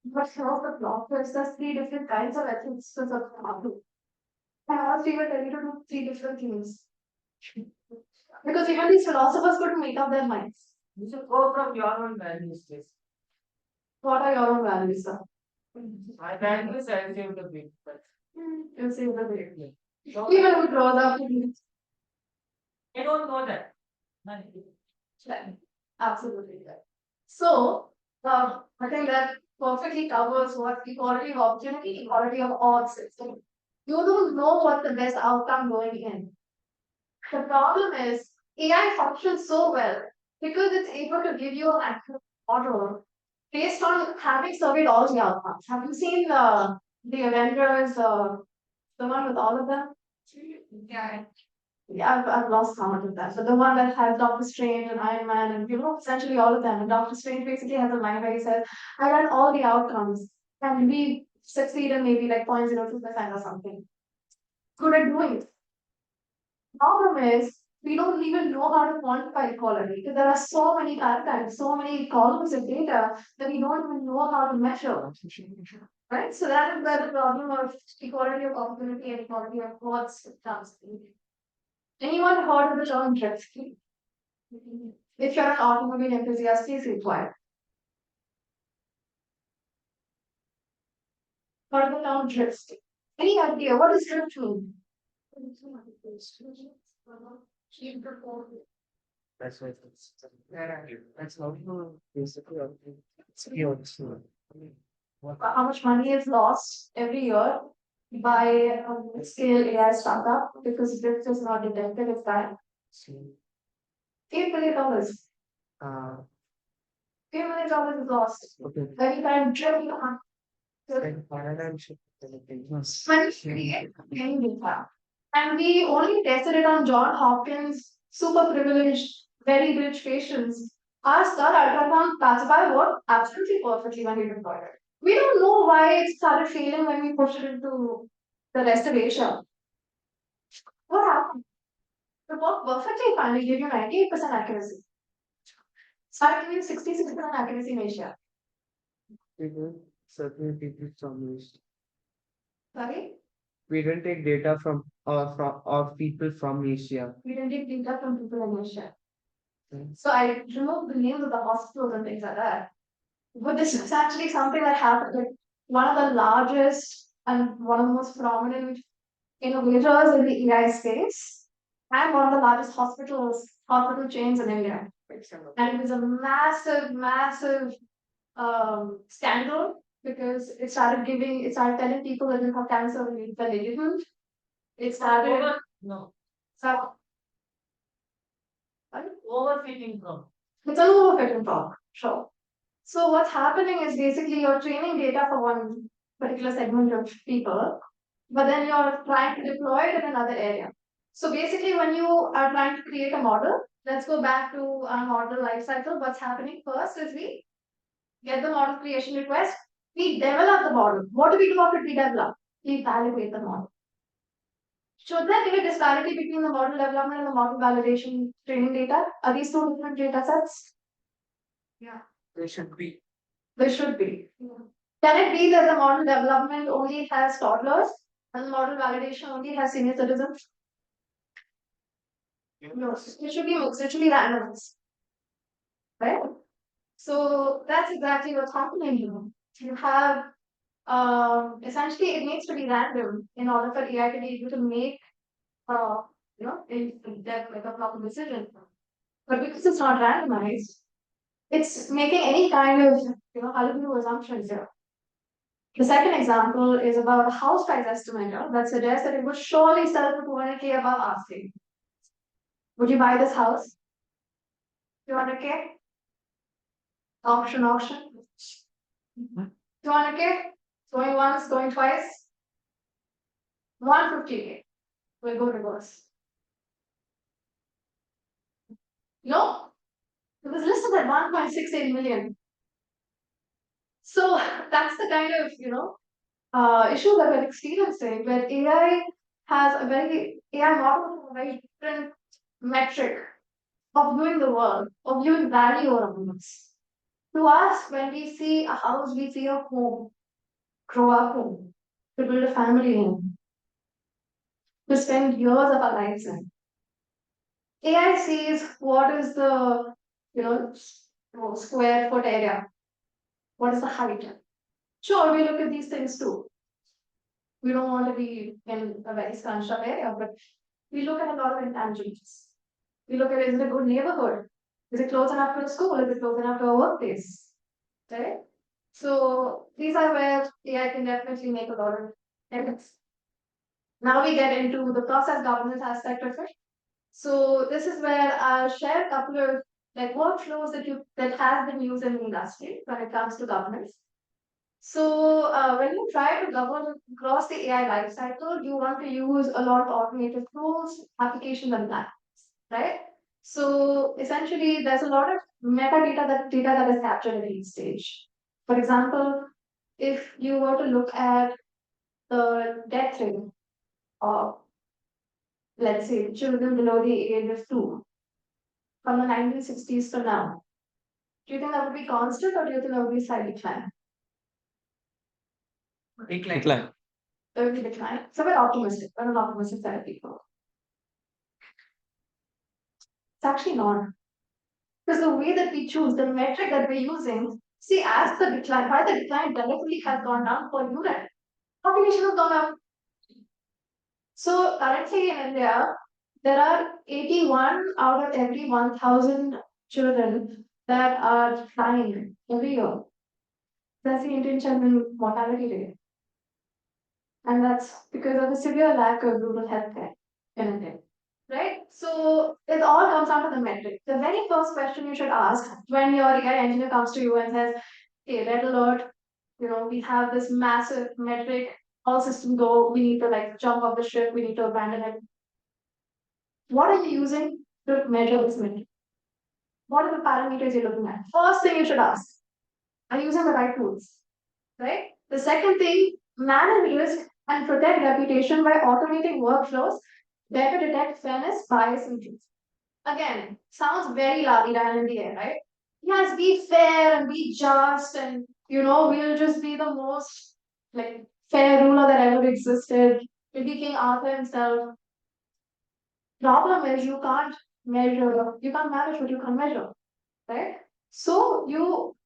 But some of the plot twists, there's three different kinds of ethics of Abu. And all three will tell you to do three different things. Because even these philosophers couldn't make up their minds. You should go from your own values, please. What are your own values, sir? My values I save the big, but You'll see the way. no, Even who grows up to be I don't know that. right. Absolutely right. So, I think that perfectly covers what equality of opportunity, equality of odds system. You don't know what the best outcome going in. The problem is AI functions so well because it's able to give you an accurate model based on having surveyed all the outcomes. Have you seen the Avengers, the one with all of them? Yeah. Yeah, I've lost count of that. But the one that has Doctor Strange and Iron Man and essentially all of them. And Doctor Strange basically has a line where he says, I run all the outcomes and we succeed in maybe like 0.02% or something. Good at doing it. Problem is, we don't even know how to quantify equality because there are so many paradigms, so many columns of data that we don't even know how to measure. Right? So that is where the problem of equality of opportunity and equality of what's comes. Anyone heard of the term drift? If you're an automobile enthusiast, please reply. Heard of the term drift? Any idea what does drift mean? That's what it's. That's how you basically skills. How much money is lost every year by a scale AI startup because drift is not detected if that $8 million. Uh, $8 million is lost. okay. Every time drift Then paradigm shift. any data. And we only tested it on John Hopkins, super privileged, very rich patients. Our skull ultrasound classifier worked absolutely perfectly when we deployed it. We don't know why it started failing when we pushed it into the rest of Asia. What happened? It worked perfectly fine. We gave you 98% accuracy. Started giving 66% accuracy in Asia. People, certain people from East. Sorry? We didn't take data of people from Asia. We didn't take data from people in Asia. Hmm. So I removed the names of the hospitals and things like that. But this is actually something that happened. Like one of the largest and one of the most prominent innovators in the AI space, and one of the largest hospital chains in India. And it was a massive, massive scandal because it started telling people that they have cancer when they didn't. It started. No, So, overfitting from. it's an overfitting problem, sure. So what's happening is basically you're training data for one particular segment of people, but then you're trying to deploy it in another area. So basically, when you are trying to create a model, let's go back to our model life cycle. What's happening first is we get the model creation request, we develop the model. What do we do after we develop? We validate the model. Should there be a disparity between the model development and the model validation training data? Are these two different data sets? Yeah. They should be. There should be. Can it be that the model development only has toddlers and the model validation only has senior citizens? No, it should be mixed, it should be randomized. Right? So that's exactly what's happening here. You have essentially it needs to be random in order for AI to be able to make make a proper decision. But because it's not randomized, it's making any kind of hullabaloo assumptions here. The second example is about a house price estimator that suggests that it would surely sell for 200K above asking. Would you buy this house? 200K? Auction. 200K? Going once, going twice? 150K. We'll go reverse. No, it was listed at 1.68 million. So that's the kind of issue that we're experiencing where AI has a very AI models have a very different metric of viewing the world, of viewing value around us. To us, when we see a house, we see a home, grow up home, to build a family in, to spend years of our lives in. AI sees what is the, you know, square foot area, what is the height. Sure, we look at these things too. We don't want to be in a very scrunched up area, but we look at a lot of intangibles. We look at, is it a good neighborhood? Is it close enough to a school? Is it close enough to a workplace? Right? So these are where AI can definitely make a lot of difference. Now we get into the process governance aspect of it. So this is where I'll share a couple of like workflows that has been used in the industry when it comes to governance. So when you try to govern across the AI lifecycle, you want to use a lot of automated tools, applications, and platforms, right? So essentially, there's a lot of metadata that is captured at each stage. For example, if you were to look at the death rate of, let's say, children below the age of 2 from the 1960s to now, do you think that would be constant or do you think that would be slightly decline? Decline. That would be decline. So we're optimistic. We're an optimistic set of people. It's actually not. Because the way that we choose, the metric that we're using, see, as the decline, why the decline directly has gone down for unit, population has gone up. So currently in India, there are 81 out of every 1,000 children that are dying every year. That's the Indian children mortality rate. And that's because of the severe lack of rural healthcare in India. Right? So it all comes down to the metric. The very first question you should ask when your AI engineer comes to you and says, hey, red alert, we have this massive metric, all system go, we need to like jump off the ship, we need to abandon it. What are you using to measure this metric? What are the parameters you're looking at? First thing you should ask, are you using the right tools? Right? The second thing, manage risk and protect reputation by automating workflows, better detect fairness, bias, and truth. Again, sounds very la-di-da in the air, right? Yes, be fair and be just, and we'll just be the most like fair ruler that ever existed. We'll be King Arthur himself. Problem is you can't manage what you can't measure, right? So you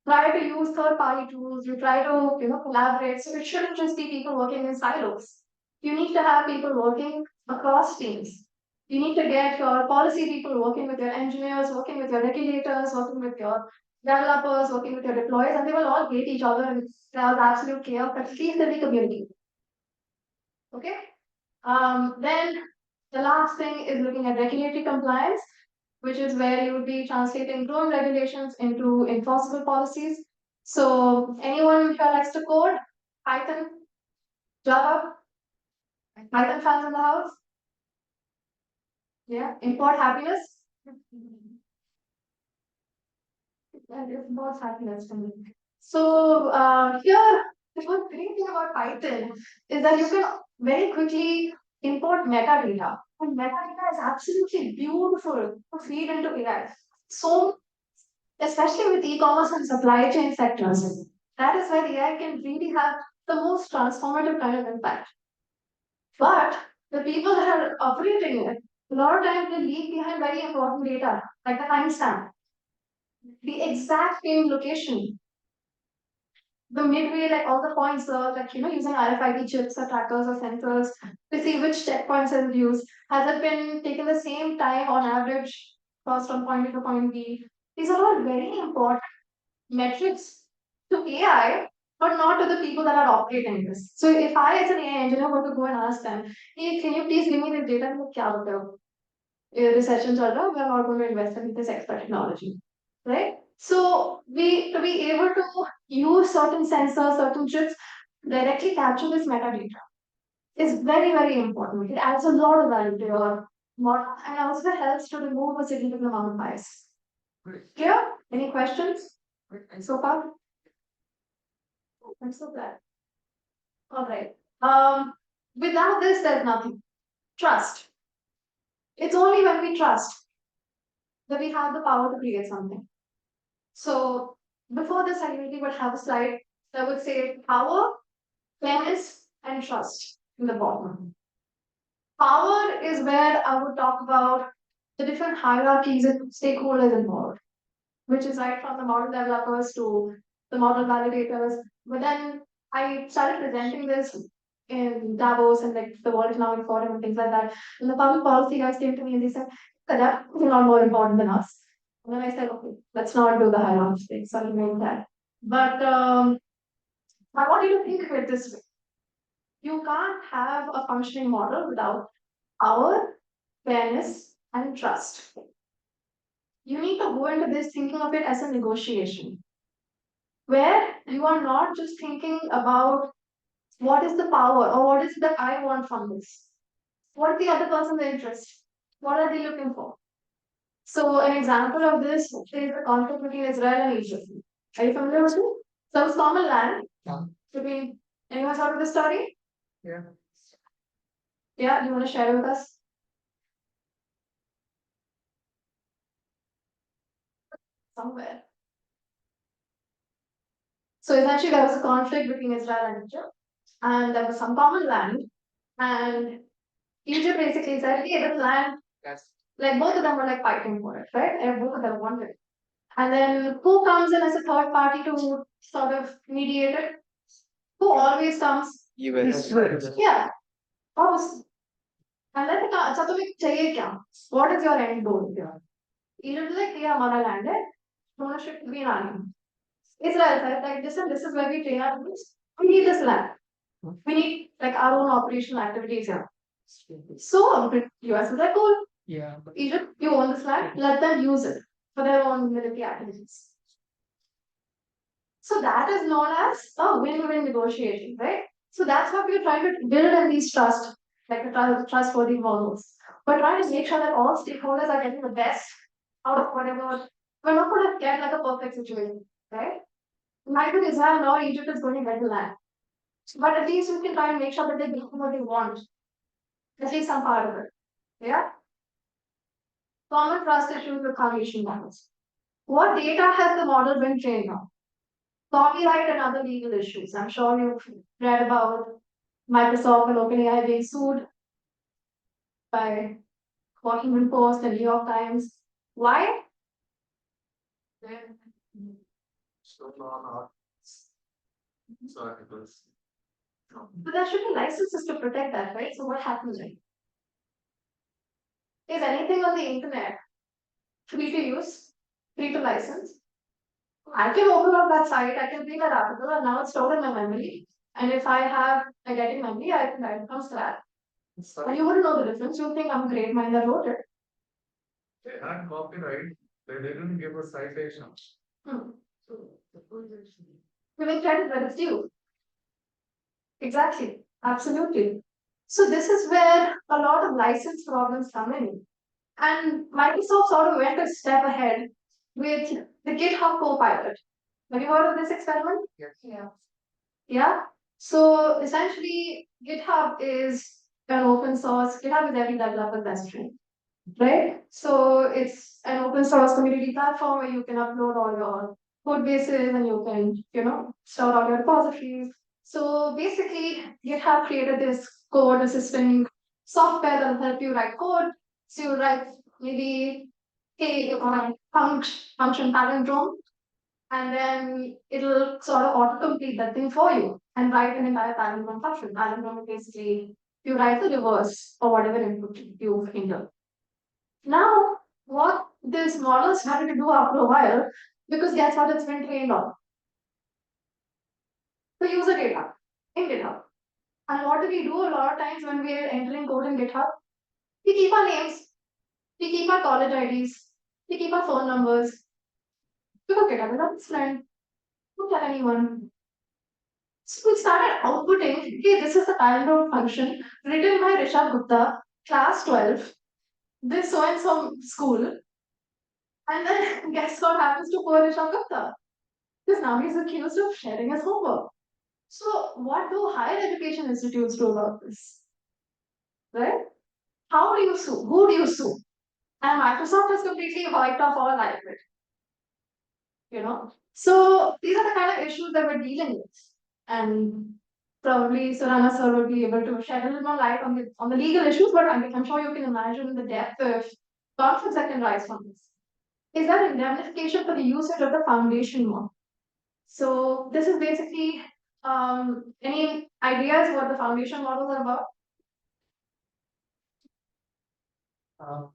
try to use third-party tools, you try to, collaborate. So it shouldn't just be people working in silos. You need to have people working across teams. You need to get your policy people working with your engineers, working with your regulators, working with your developers, working with your deployers, and they will all hate each other and cause absolute chaos, but at least they'll be communicating. Okay? Then the last thing is looking at regulatory compliance, which is where you would be translating growing regulations into enforceable policies. So anyone here likes to code? Python? Java? Python fans in the house? Yeah. Import happiness? Yeah, it imports happiness to me. So here, the good great thing about Python is that you can very quickly import metadata. And metadata is absolutely beautiful to feed into AI. So especially with e-commerce and supply chain sectors. That is where AI can really have the most transformative kind of impact. But the people that are operating it, a lot of times they leave behind very important data, like the timestamp, the exact same location, the midway, like all the points, like using RFID chips or trackers or sensors to see which checkpoints have been used. Has it been taken the same time on average, crossed from point A to point B? These are all very important metrics to AI, but not to the people that are operating this. So if I, as an AI engineer, were to go and ask them, hey, can you please give me this data? क्या होता है? Recession चल रहा है, we are not going to invest in this extra technology, right? So to be able to use certain sensors, certain chips, directly capture this metadata is very, very important. It adds a lot of value to your model and also helps to remove a significant amount of bias. Clear? Any questions so far? I'm so glad. All right. Without this, there's nothing. Trust. It's only when we trust that we have the power to create something. So before this, I really would have a slide that would say power, fairness, and trust in the bottom. Power is where I would talk about the different hierarchies and stakeholders involved, which is right from the model developers to the model validators. But then I started presenting this in Davos and like the World Economic Forum and things like that. And the public policy guys came to me and they said, that is not more important than us. And then I said, okay, let's not do the hierarchy thing. So I made that. But I want you to think of it this way. You can't have a functioning model without power, fairness, and trust. You need to go into this thinking of it as a negotiation, where you are not just thinking about what is the power or what is it that I want from this. What is the other person's interest? What are they looking for? So, an example of this is the conflict between Israel and Egypt. Are you familiar with it? So, it's common land between. Anyone heard of the story? Yeah. Yeah, you want to share it with us? Somewhere. So essentially, there was a conflict between Israel and Egypt, and there was some common land, and Egypt basically said, "Hey, this land." Yes. Like both of them were like fighting for it, right? And both of them wanted it. And then who comes in as a third party to sort of mediate it? Who always comes? US. Yeah, obviously. And then अच्छा तुम्हें चाहिए क्या? What is your end goal here? Egypt is like, ये हमारा land है, ownership to be in our name. Israel said, like, listen, this is where we train our troops. We need this land. We need like our own operational activities here. So US is like, cool. Yeah. Egypt, you own this land, let them use it for their own military activities. So that is known as a win-win negotiation, right? So that's what we're trying to build in these trust, like the trustworthy models. We're trying to make sure that all stakeholders are getting the best out of whatever. We're not going to get like a perfect situation, right? Neither Israel nor Egypt is going to get the land. But at least we can try and make sure that they get what they want, at least some part of it. Yeah? Common trust issues with foundation models. What data has the model been trained on? Copyright and other legal issues. I'm sure you've read about Microsoft and OpenAI being sued by Washington Post and New York Times. Why? But there should be licenses to protect that, right? So what happens then? Is anything on the internet free to use, free to license? I can open up that site, I can read that article, and now it's stored in my memory. And if I have a getting memory, I can write it from scratch. And you wouldn't know the difference. You think I'm a great mind that wrote it. They had copyright, they didn't give a citation. Hmm. Giving credit where it's due. Exactly. Absolutely. So this is where a lot of license problems come in. And Microsoft sort of went a step ahead with the GitHub Copilot. Have you heard of this experiment? Yes. Yeah. Yeah. So essentially, GitHub is an open source. GitHub is every developer's best friend, right? So it's an open source community platform where you can upload all your code bases and you can, store all your repositories. So basically, GitHub created this code assisting software that will help you write code. So you write maybe, hey, function palindrome, and then it'll sort of auto-complete that thing for you and write an entire palindrome function. Palindrome is basically you write the reverse or whatever input you've entered. Now, what this model started to do after a while, because guess what it's been trained on? The user data in GitHub. And what do we do a lot of times when we are entering code in GitHub? We keep our names, we keep our college IDs, we keep our phone numbers. Because GitHub is not friend. Don't tell anyone. So we started outputting, hey, this is the palindrome function written by Rishabh Gupta, class 12, this so and so school. And then guess what happens to poor Rishabh Gupta? Because now he's accused of sharing his homework. So, what do higher education institutes do about this? Right? How do you sue? Who do you sue? And Microsoft has completely wiped off all liability. So these are the kind of issues that we're dealing with. And probably Surana sir will be able to shed a little more light on the legal issues, but I'm sure you can imagine the depth of conflicts that can rise from this. Is there indemnification for the usage of the foundation model? So this is basically any ideas what the foundation models are about? um,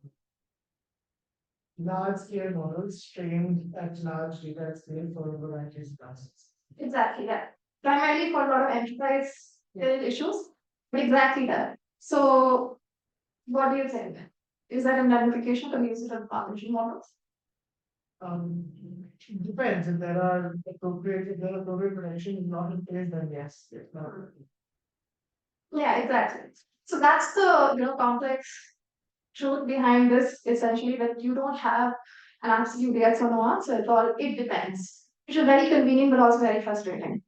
large scale models trained at large data scale for a variety of classes. Exactly that. Primarily for a lot of enterprise issues, but exactly that. So what do you think? Is that indemnification for the usage of foundation models? Depends if there are appropriate protection not in place, then yes. If not, Yeah, exactly. So that's the complex truth behind this essentially that you don't have an absolute yes or no answer at all. It depends. Which is very convenient but also very frustrating.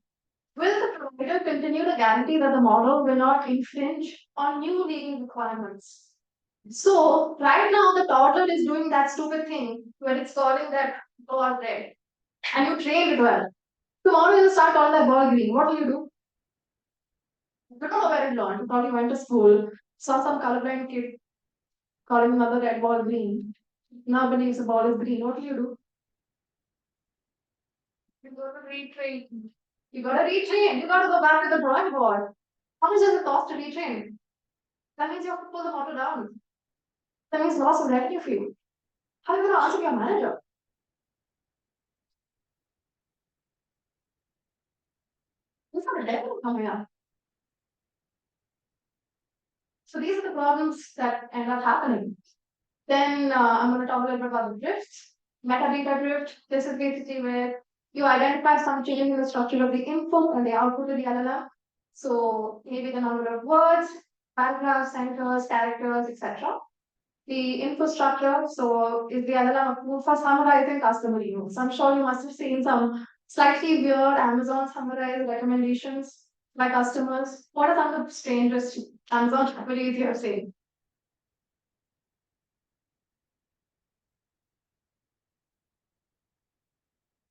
Will the provider continue to guarantee that the model will not infringe on new legal requirements? So right now the toddler is doing that stupid thing where it's calling that ball red and you train it well. Tomorrow you start calling that ball green. What will you do? You don't know where it learned. You probably went to school, saw some colorblind kid calling another red ball green. Now believes the ball is green. What will you do? You go to retrain. You gotta retrain. You gotta go back to the drawing board. How much does it cost to retrain? That means you have to pull the motor down. That means loss of revenue for you. How are you gonna answer your manager? This is the devil coming up. So these are the problems that end up happening. Then I'm going to talk a little bit about the drifts. Metadata drift. This is basically where you identify some change in the structure of the input and the output of the LLM. So maybe the number of words, paragraphs, centers, characters, etc. The infrastructure. So is the LLM approved for summarizing customer emails? I'm sure you must have seen some slightly weird Amazon summarized recommendations by customers. What are some of the strangest Amazon queries you have seen?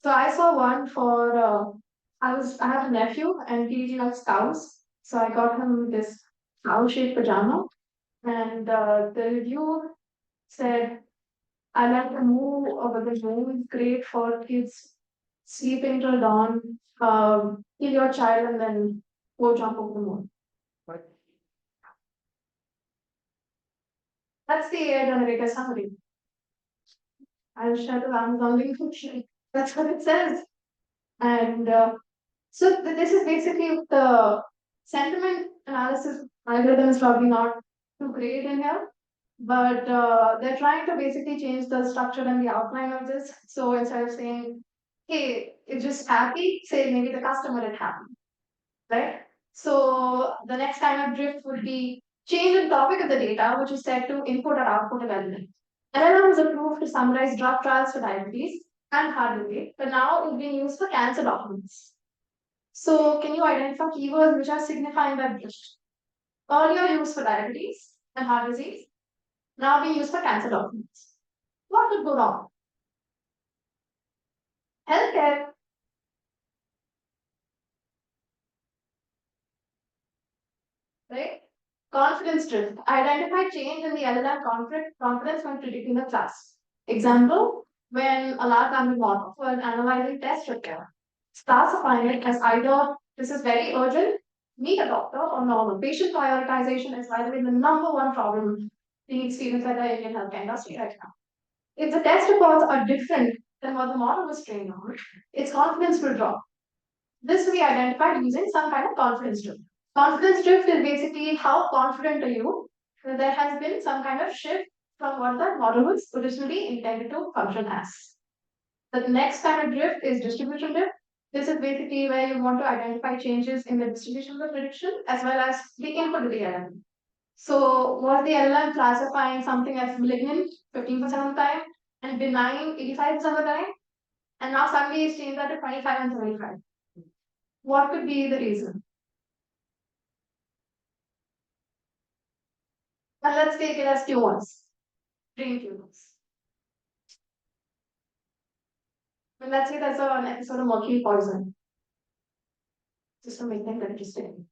So I saw one for I have a nephew and he likes cows. So I got him this cow shaped pajama and the review said I like to move over the moon, great for kids sleeping till dawn, kill your child and then go jump over the moon. but That's the AI generated summary. I'll share the Amazon link with you. That's what it says. And so this is basically the sentiment analysis algorithm is probably not too great in here, but they're trying to basically change the structure and the outline of this. So instead of saying, hey, it's just happy, say maybe the customer is happy, right? So the next kind of drift would be change in topic of the data, which is set to input or output of element. LLM was approved to summarize drug trials for diabetes and heart disease, but now it's being used for cancer documents. So can you identify keywords which are signifying that drift? Earlier used for diabetes and heart disease, now being used for cancer documents. What could go wrong? Healthcare. Right? Confidence drift. Identify change in the LLM confidence when predicting a class. Example, when a large language model was analyzing test repair, classifying it as either this is very urgent, meet a doctor, or normal. Patient prioritization is, by the way, the number one problem being experienced by the Indian healthcare industry right now. If the test reports are different than what the model was trained on, its confidence will drop. This will be identified using some kind of confidence drift. Confidence drift is basically how confident are you that there has been some kind of shift from what the model was originally intended to function as. The next kind of drift is distribution drift. This is basically where you want to identify changes in the distribution of the prediction as well as the input of the LLM. So was the LLM classifying something as malignant 15% of the time and benign 85% of the time? And now suddenly it's changed that to 25 and 75. What could be the reason? And let's take it as tumors, brain tumors. And let's say there's an episode of mercury poison, just to make things interesting.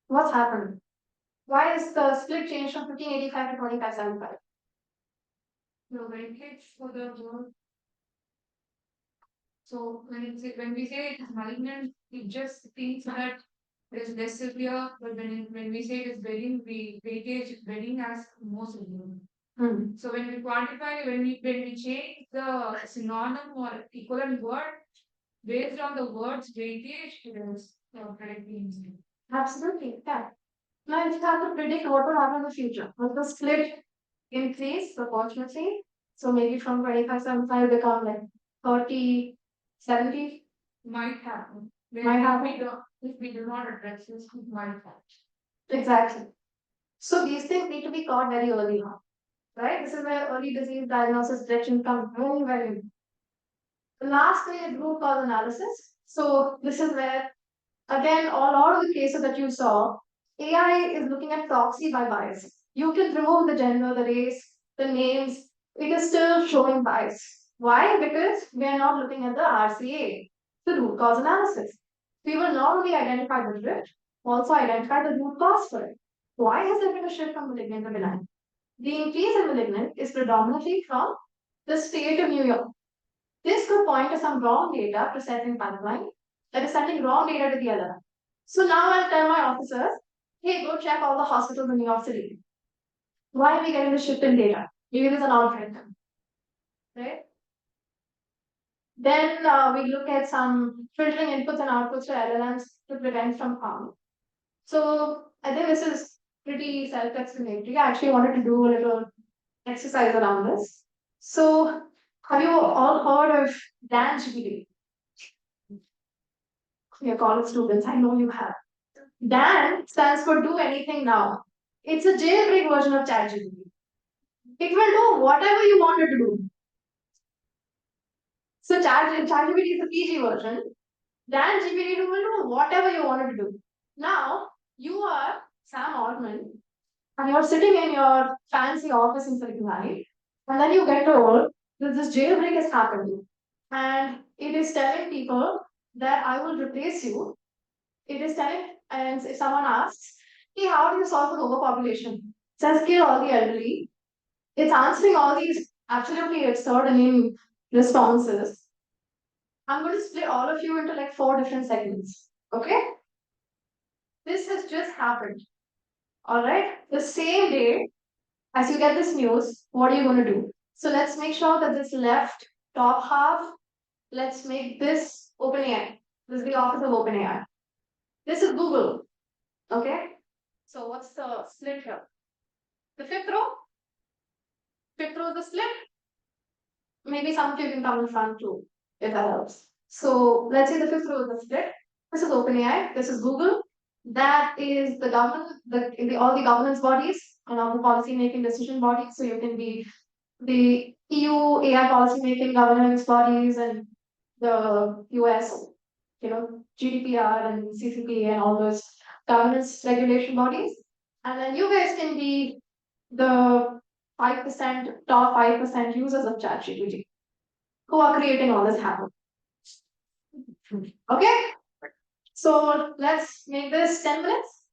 What's happened? Why is the split change from 1585 to 2575? The weightage for the word. So when we say it is malignant, it just thinks that it is less severe, but when we say it is bedding, we weightage bedding as more severe. Hmm. So when we quantify, when we change the synonym or equivalent word based on the word's weightage, it is correctly inside. Absolutely, yeah. Now, if you have to predict what will happen in the future, will the split increase proportionately? So maybe from 2575 become like 30, 70? Might happen. Might happen. If we do not address this, it might happen. Exactly. So these things need to be caught very early on, right? This is where early disease diagnosis detection comes very, very important. The last thing is root cause analysis. So this is where, again, a lot of the cases that you saw, AI is looking at proxy by bias. You can remove the gender, the race, the names, it is still showing bias. Why? Because we are not looking at the RCA, the root cause analysis. We will not only identify the drift, also identify the root cause for it. Why has there been a shift from malignant to benign? The increase in malignant is predominantly from the state of New York. This could point to some wrong data processing pipeline that is sending wrong data to the LLM. So now I'll tell my officers, hey, go check all the hospitals in New York City. Why are we getting the shift in data? Maybe there's an algorithm, right? Then we look at some filtering inputs and outputs to LLMs to prevent from harm. So I think this is pretty self-explanatory. I actually wanted to do a little exercise around this. So have you all heard of Dan GPT? Your college students, I know you have. Dan stands for do anything now. It's a jailbreak version of ChatGPT. It will do whatever you want it to do. So ChatGPT is the PG version. Dan GPT will do whatever you want it to do. Now, you are Sam Altman and you're sitting in your fancy office in Silicon Valley, and then you get told that this jailbreak has happened. And it is telling people that I will replace you. It is telling, and if someone asks, hey, how do you solve for overpopulation? It says kill all the elderly. It's answering all these absolutely absurd and in responses. I'm going to split all of you into like 4 different segments. Okay? This has just happened. Alright? The same day as you get this news, what are you going to do? So let's make sure that this left top half, let's make this OpenAI. This is the office of OpenAI. This is Google. Okay? So what's the split here? The fifth row is the split. Maybe some of you can come in front too, if that helps. So let's say the fifth row is the split. This is OpenAI, this is Google. That is the government, all the governance bodies and all the policy making decision bodies. So you can be the EU AI policy making governance bodies and the US, GDPR and CCP and all those governance regulation bodies. And then you guys can be the 5%, top 5% users of ChatGPT who are creating all this happen. Okay? So let's make this 10 minutes.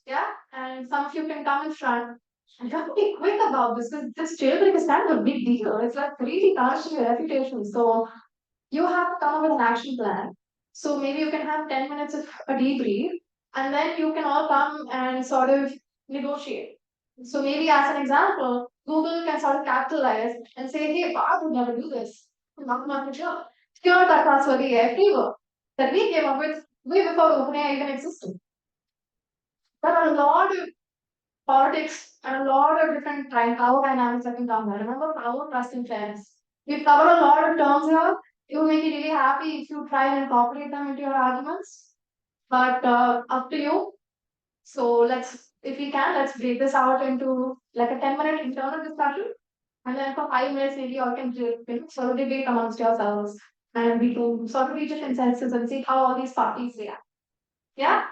Yeah? And some of you can come in front. And you have to be quick about this because this jailbreak is kind of a big deal. It's like really tarnishing your reputation. So you have to come up with an action plan. So maybe you can have 10 minutes of a debrief and then you can all come and sort of negotiate. So maybe as an example, Google can sort of capitalize and say, hey, Bob would never do this. Here that trustworthy AI framework that we came up with way before OpenAI even existed. There are a lot of politics and a lot of different power dynamics that can come here. Remember power, trust, and fairness. We've covered a lot of terms here. It will make me really happy if you try and incorporate them into your arguments. But up to you. So if we can, let's break this out into like a 10-minute internal discussion. And then for 5 minutes, maybe you all can sort of debate amongst yourselves. And we can sort of reach a consensus and see how all these parties react. Yeah?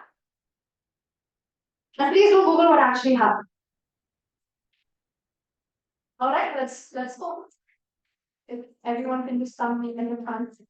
And please do Google what actually happened. All right, let's go. If everyone can just come in your hands.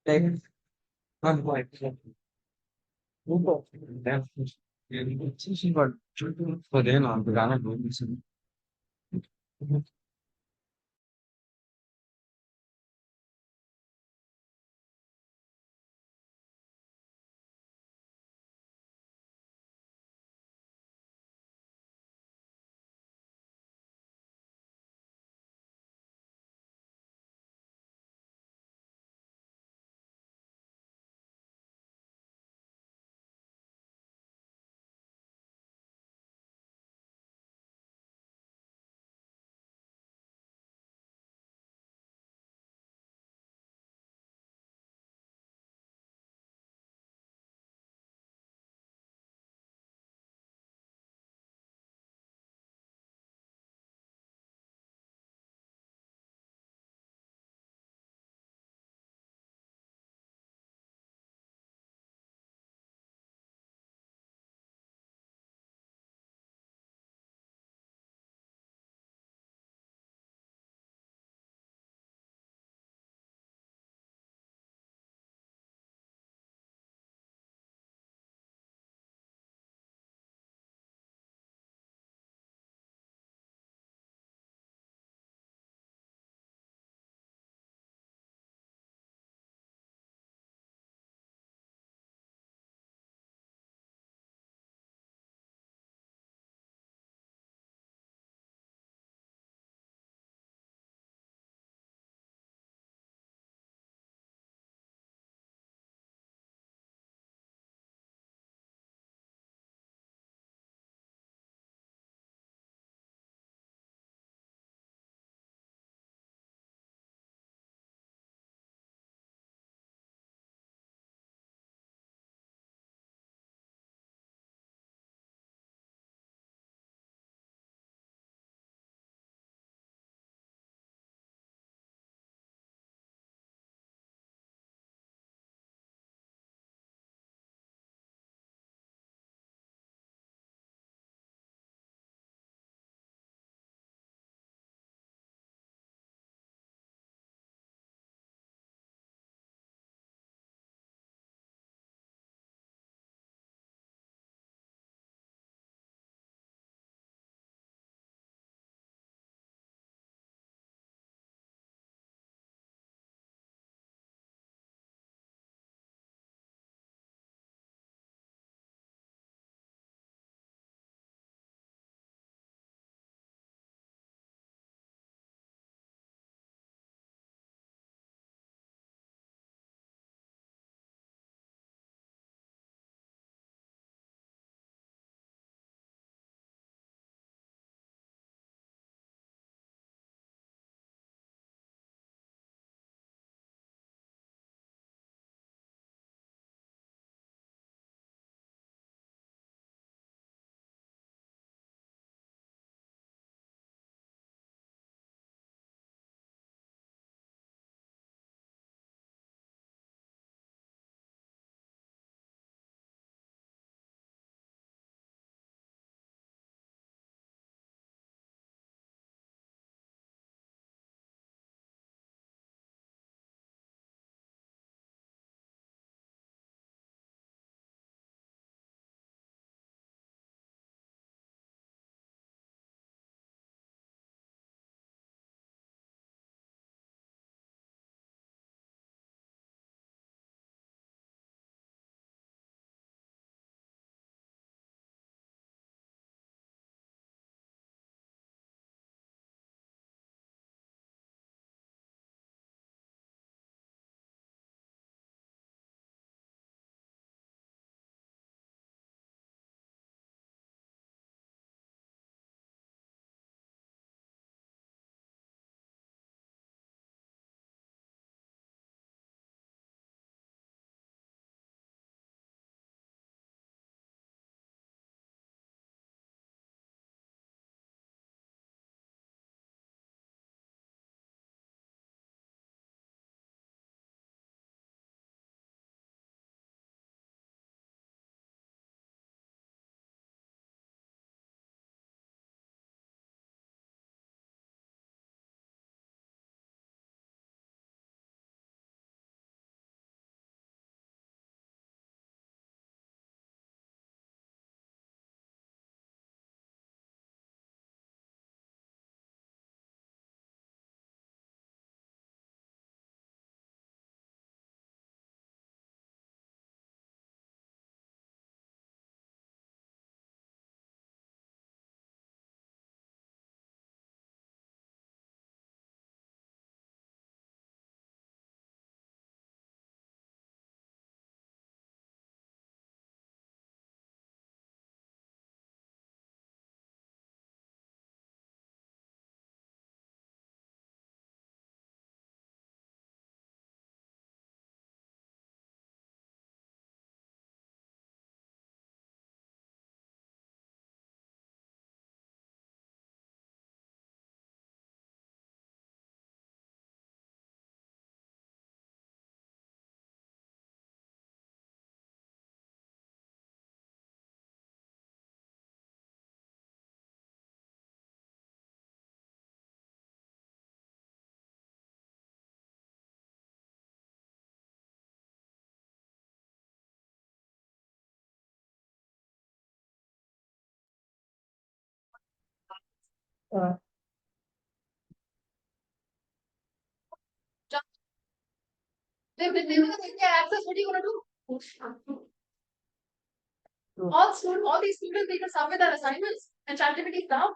Like, not quite. For them, I'm gonna do this. Uh, If they never get their access, what are you gonna do? All these students need to submit their assignments and ChatGPT is down.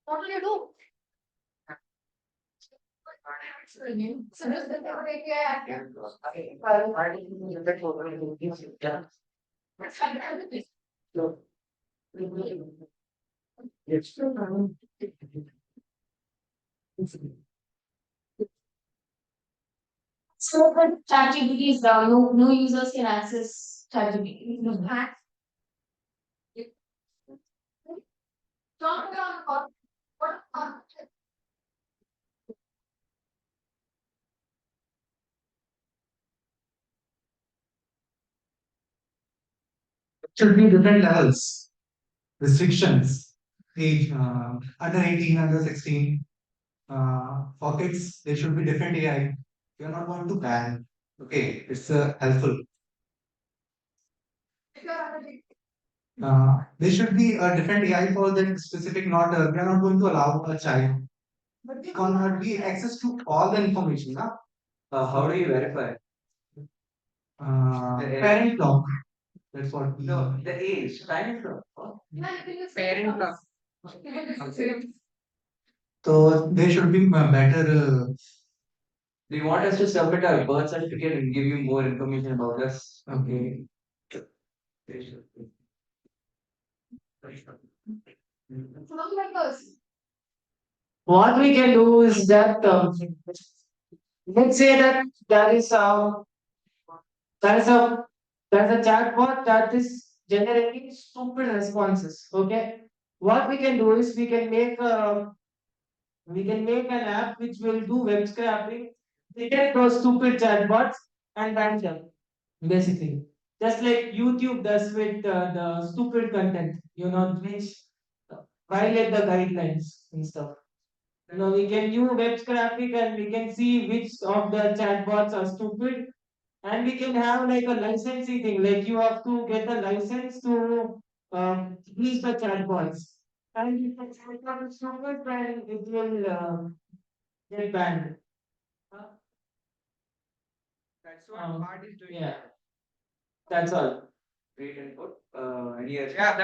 What will you do? So just the So but ChatGPT is down. No users can access ChatGPT. No hack. Talk about what Should be different levels, restrictions, age, under 18, under 16. For kids, there should be different AI. You're not going to ban. Okay, it's helpful. There should be a different AI for that specific, not, we are not going to allow a child. But we cannot be access to all the information. Na? How do you verify? Parent lock. That's what we. No, the age, parent law. Parent law. So there should be better. Do you want us to submit our birth certificate and give you more information about us? Okay. what we can do is that let's say that there is a there's a chatbot that is generating stupid responses. Okay, what we can do is we can make an app which will do web scraping, detect those stupid chatbots and ban them. Basically, just like YouTube does with the stupid content, which violate the guidelines and stuff. We can use web scraping and we can see which of the chatbots are stupid, and we can have like a licensing thing, like you have to get a license to use the chatbots. And if the chatbot is stupid, then it will get banned. That's what Um, Bart is doing. yeah, that's all. Great input. Any other? Yeah,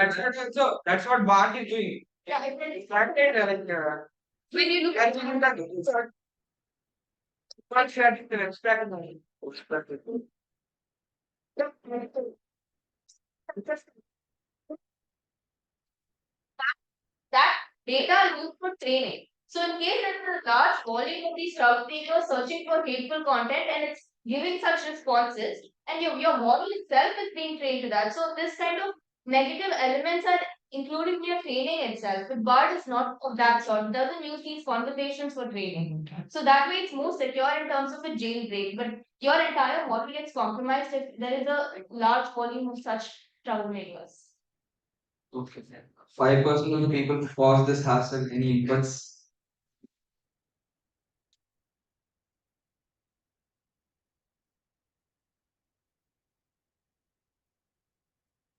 that's what Bart is doing. Yeah, it started when you look at the not sharing the abstract knowledge. that data are used for training. So in case there is a large volume of these route takers searching for hateful content and it's giving such responses, and your model itself is being trained to that. So this kind of negative elements are including your training itself. But BART is not of that sort. It doesn't use these conversations for training. So that way it's more secure in terms of a jailbreak. But your entire model gets compromised if there is a large volume of such troublemakers. Okay. 5% of the people who pause this hassle, any inputs?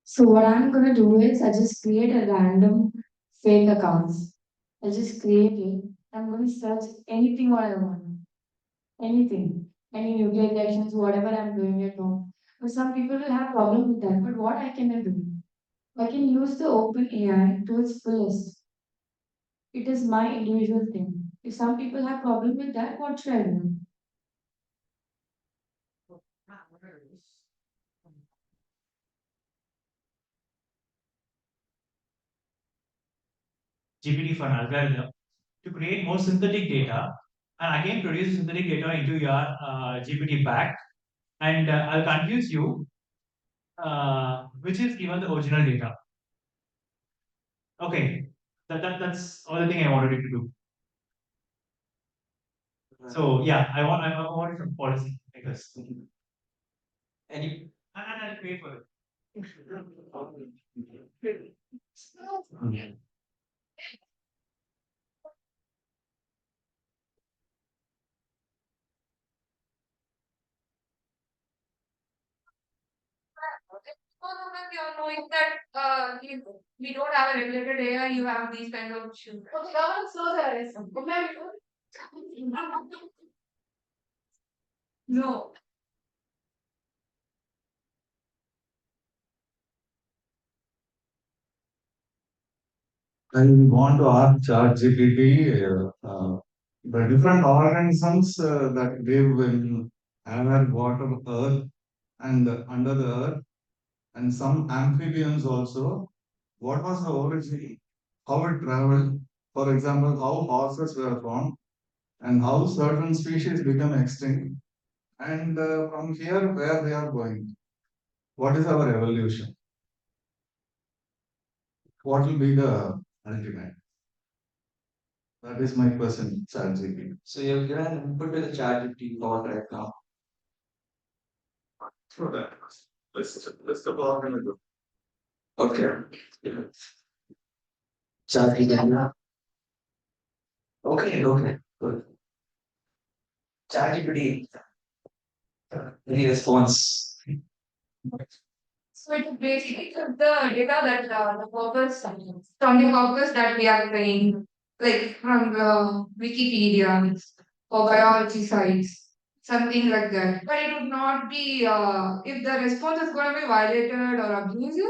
So what I'm gonna do is I just create a random fake accounts. I just create it. I'm gonna search anything what I want. Anything. Any nuclear reactions, whatever I'm doing at home. But some people will have problem with that. But what I can do? I can use the open AI to its fullest. It is my individual thing. If some people have problem with that, what should I do? GPT for an algorithm to create more synthetic data and again produce synthetic data into your GPT pack and I'll confuse you which is given the original data. Okay, that's all the thing I wanted you to do. So yeah, I want some policy like this. Any? And I'll pay for it. no, ma'am, you're knowing that if we don't have a regulated area, you have these kind of issues. Okay, governance laws are arrested. No. I want to ask ChatGPT, the different organisms that live in air, water, earth, and under the earth, and some amphibians also. What was the origin? How it traveled? For example, how horses were formed, and how certain species become extinct, and from here where they are going. What is our evolution? What will be the ultimate? That is my question, ChatGPT. So you've given an input to the ChatGPT bot right now. So that let's the problem. Okay. ChatGPT. Okay, good. ChatGPT. Any response? So it basically took the data that the corpus from the corpus that we are training, like from the Wikipedia or biology sites, something like that. But it would not be if the response is going to be violated or abusive,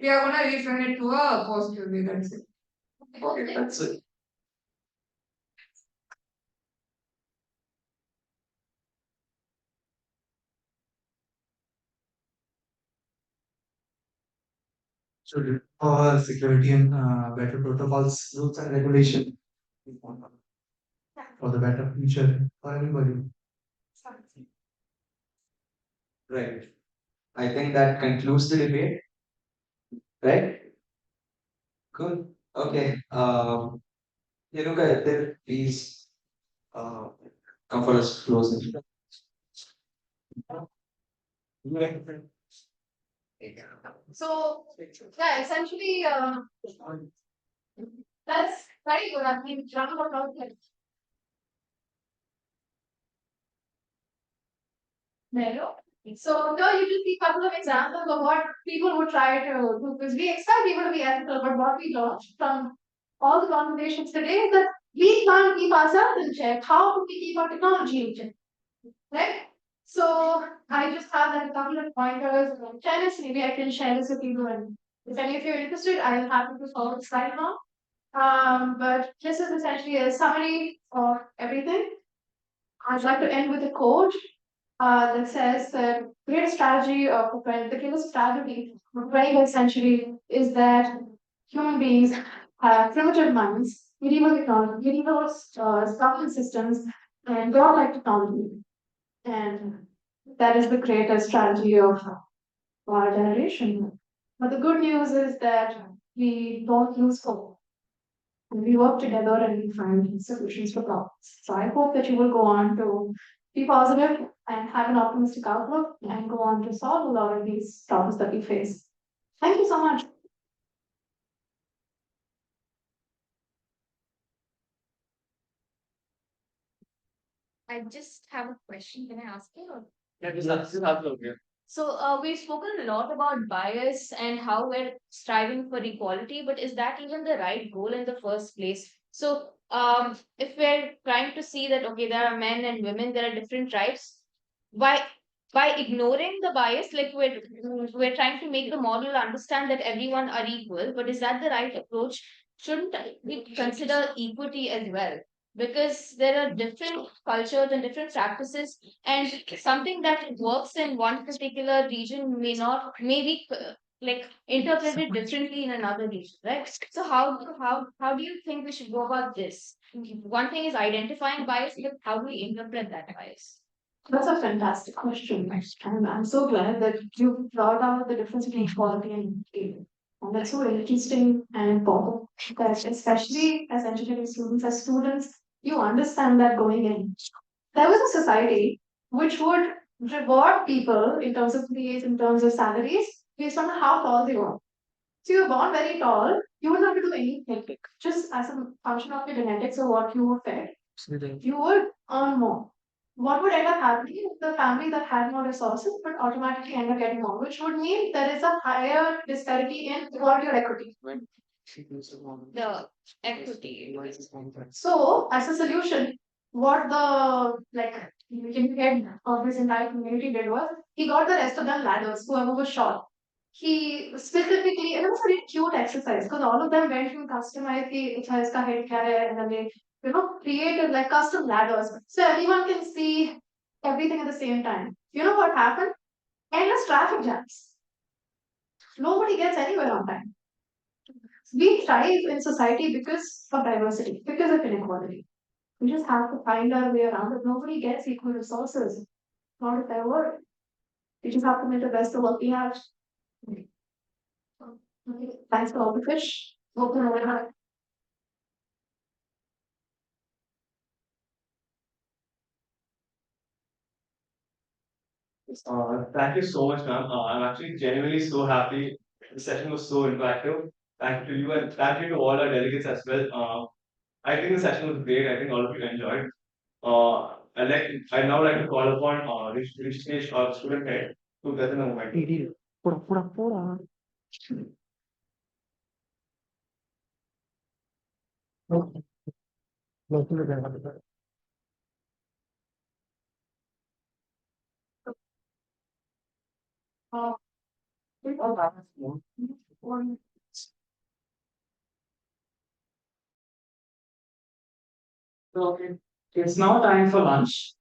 we are going to refer it to a positive way. That's it. Okay, that's it. So for security and better protocols, rules and regulation for the better future for everybody. Right. I think that concludes the debate, right? Good. Okay. Yanuka, please uh, come for us closing. So, yeah, essentially, that's very good. I mean, run about Hello. So now you will see a couple of examples of what people would try to do because we expect people to be ethical, but what we learned from all the conversations today is that we can't keep ourselves in check. How do we keep our technology in check? Right? So I just have like a couple of pointers and tennis. Maybe I can share this with you and if any of you are interested, I'll happy to follow the slide now. But this is essentially a summary of everything. I'd like to end with a quote that says that the greatest strategy of the 21st century is that human beings have primitive minds, medieval technology, medieval government systems, and godlike technology. And that is the greatest strategy of our generation. But the good news is that we don't lose hope. And we work together and we find solutions for problems. So I hope that you will go on to be positive and have an optimistic outlook and go on to solve a lot of these problems that we face. Thank you so much. I just have a question. Can I ask you? Yeah, just have a look here. So we've spoken a lot about bias and how we're striving for equality, but is that even the right goal in the first place? So if we're trying to see that okay, there are men and women, there are different tribes, by by ignoring the bias, like we're trying to make the model understand that everyone are equal, but is that the right approach? Shouldn't we consider equity as well? Because there are different cultures and different practices and something that works in one particular region may be like interpreted differently in another region, right? So how do you think we should go about this? One thing is identifying bias, but how do we interpret that bias? That's a fantastic question. And I'm so glad that you brought out the difference between equality and equity. And that's so interesting and important that especially as engineering students, you understand that going in. There was a society which would reward people in terms of grades, in terms of salaries, based on how tall they were. So you're born very tall, you wouldn't have to do anything. Just as a function of your genetics or what you were fed, you would earn more. what would end up happening is the family that had more resources would automatically end up getting more, which would mean there is a higher disparity in equality or equity. The equity. So, as a solution, what the head of this entire community did was he got the rest of them ladders, whoever was short. He specifically, and it was a really cute exercise because all of them went and customized the iska head kya hai, and then they, created like custom ladders. So everyone can see everything at the same time. You know what happened? Endless traffic jams. Nobody gets anywhere on time. We thrive in society because of diversity, because of inequality. We just have to find our way around it. Nobody gets equal resources, not if they were. We just have to make the best of what we have. Okay. Thanks for all the fish. Open over. Thank you so much, ma'am. I'm actually genuinely so happy. The session was so interactive. Thank you to you and thank you to all our delegates as well. I think the session was great. I think all of you enjoyed. I now like to call upon Rishikesh, our student head, to present a moment. Uh, So it's now time for lunch.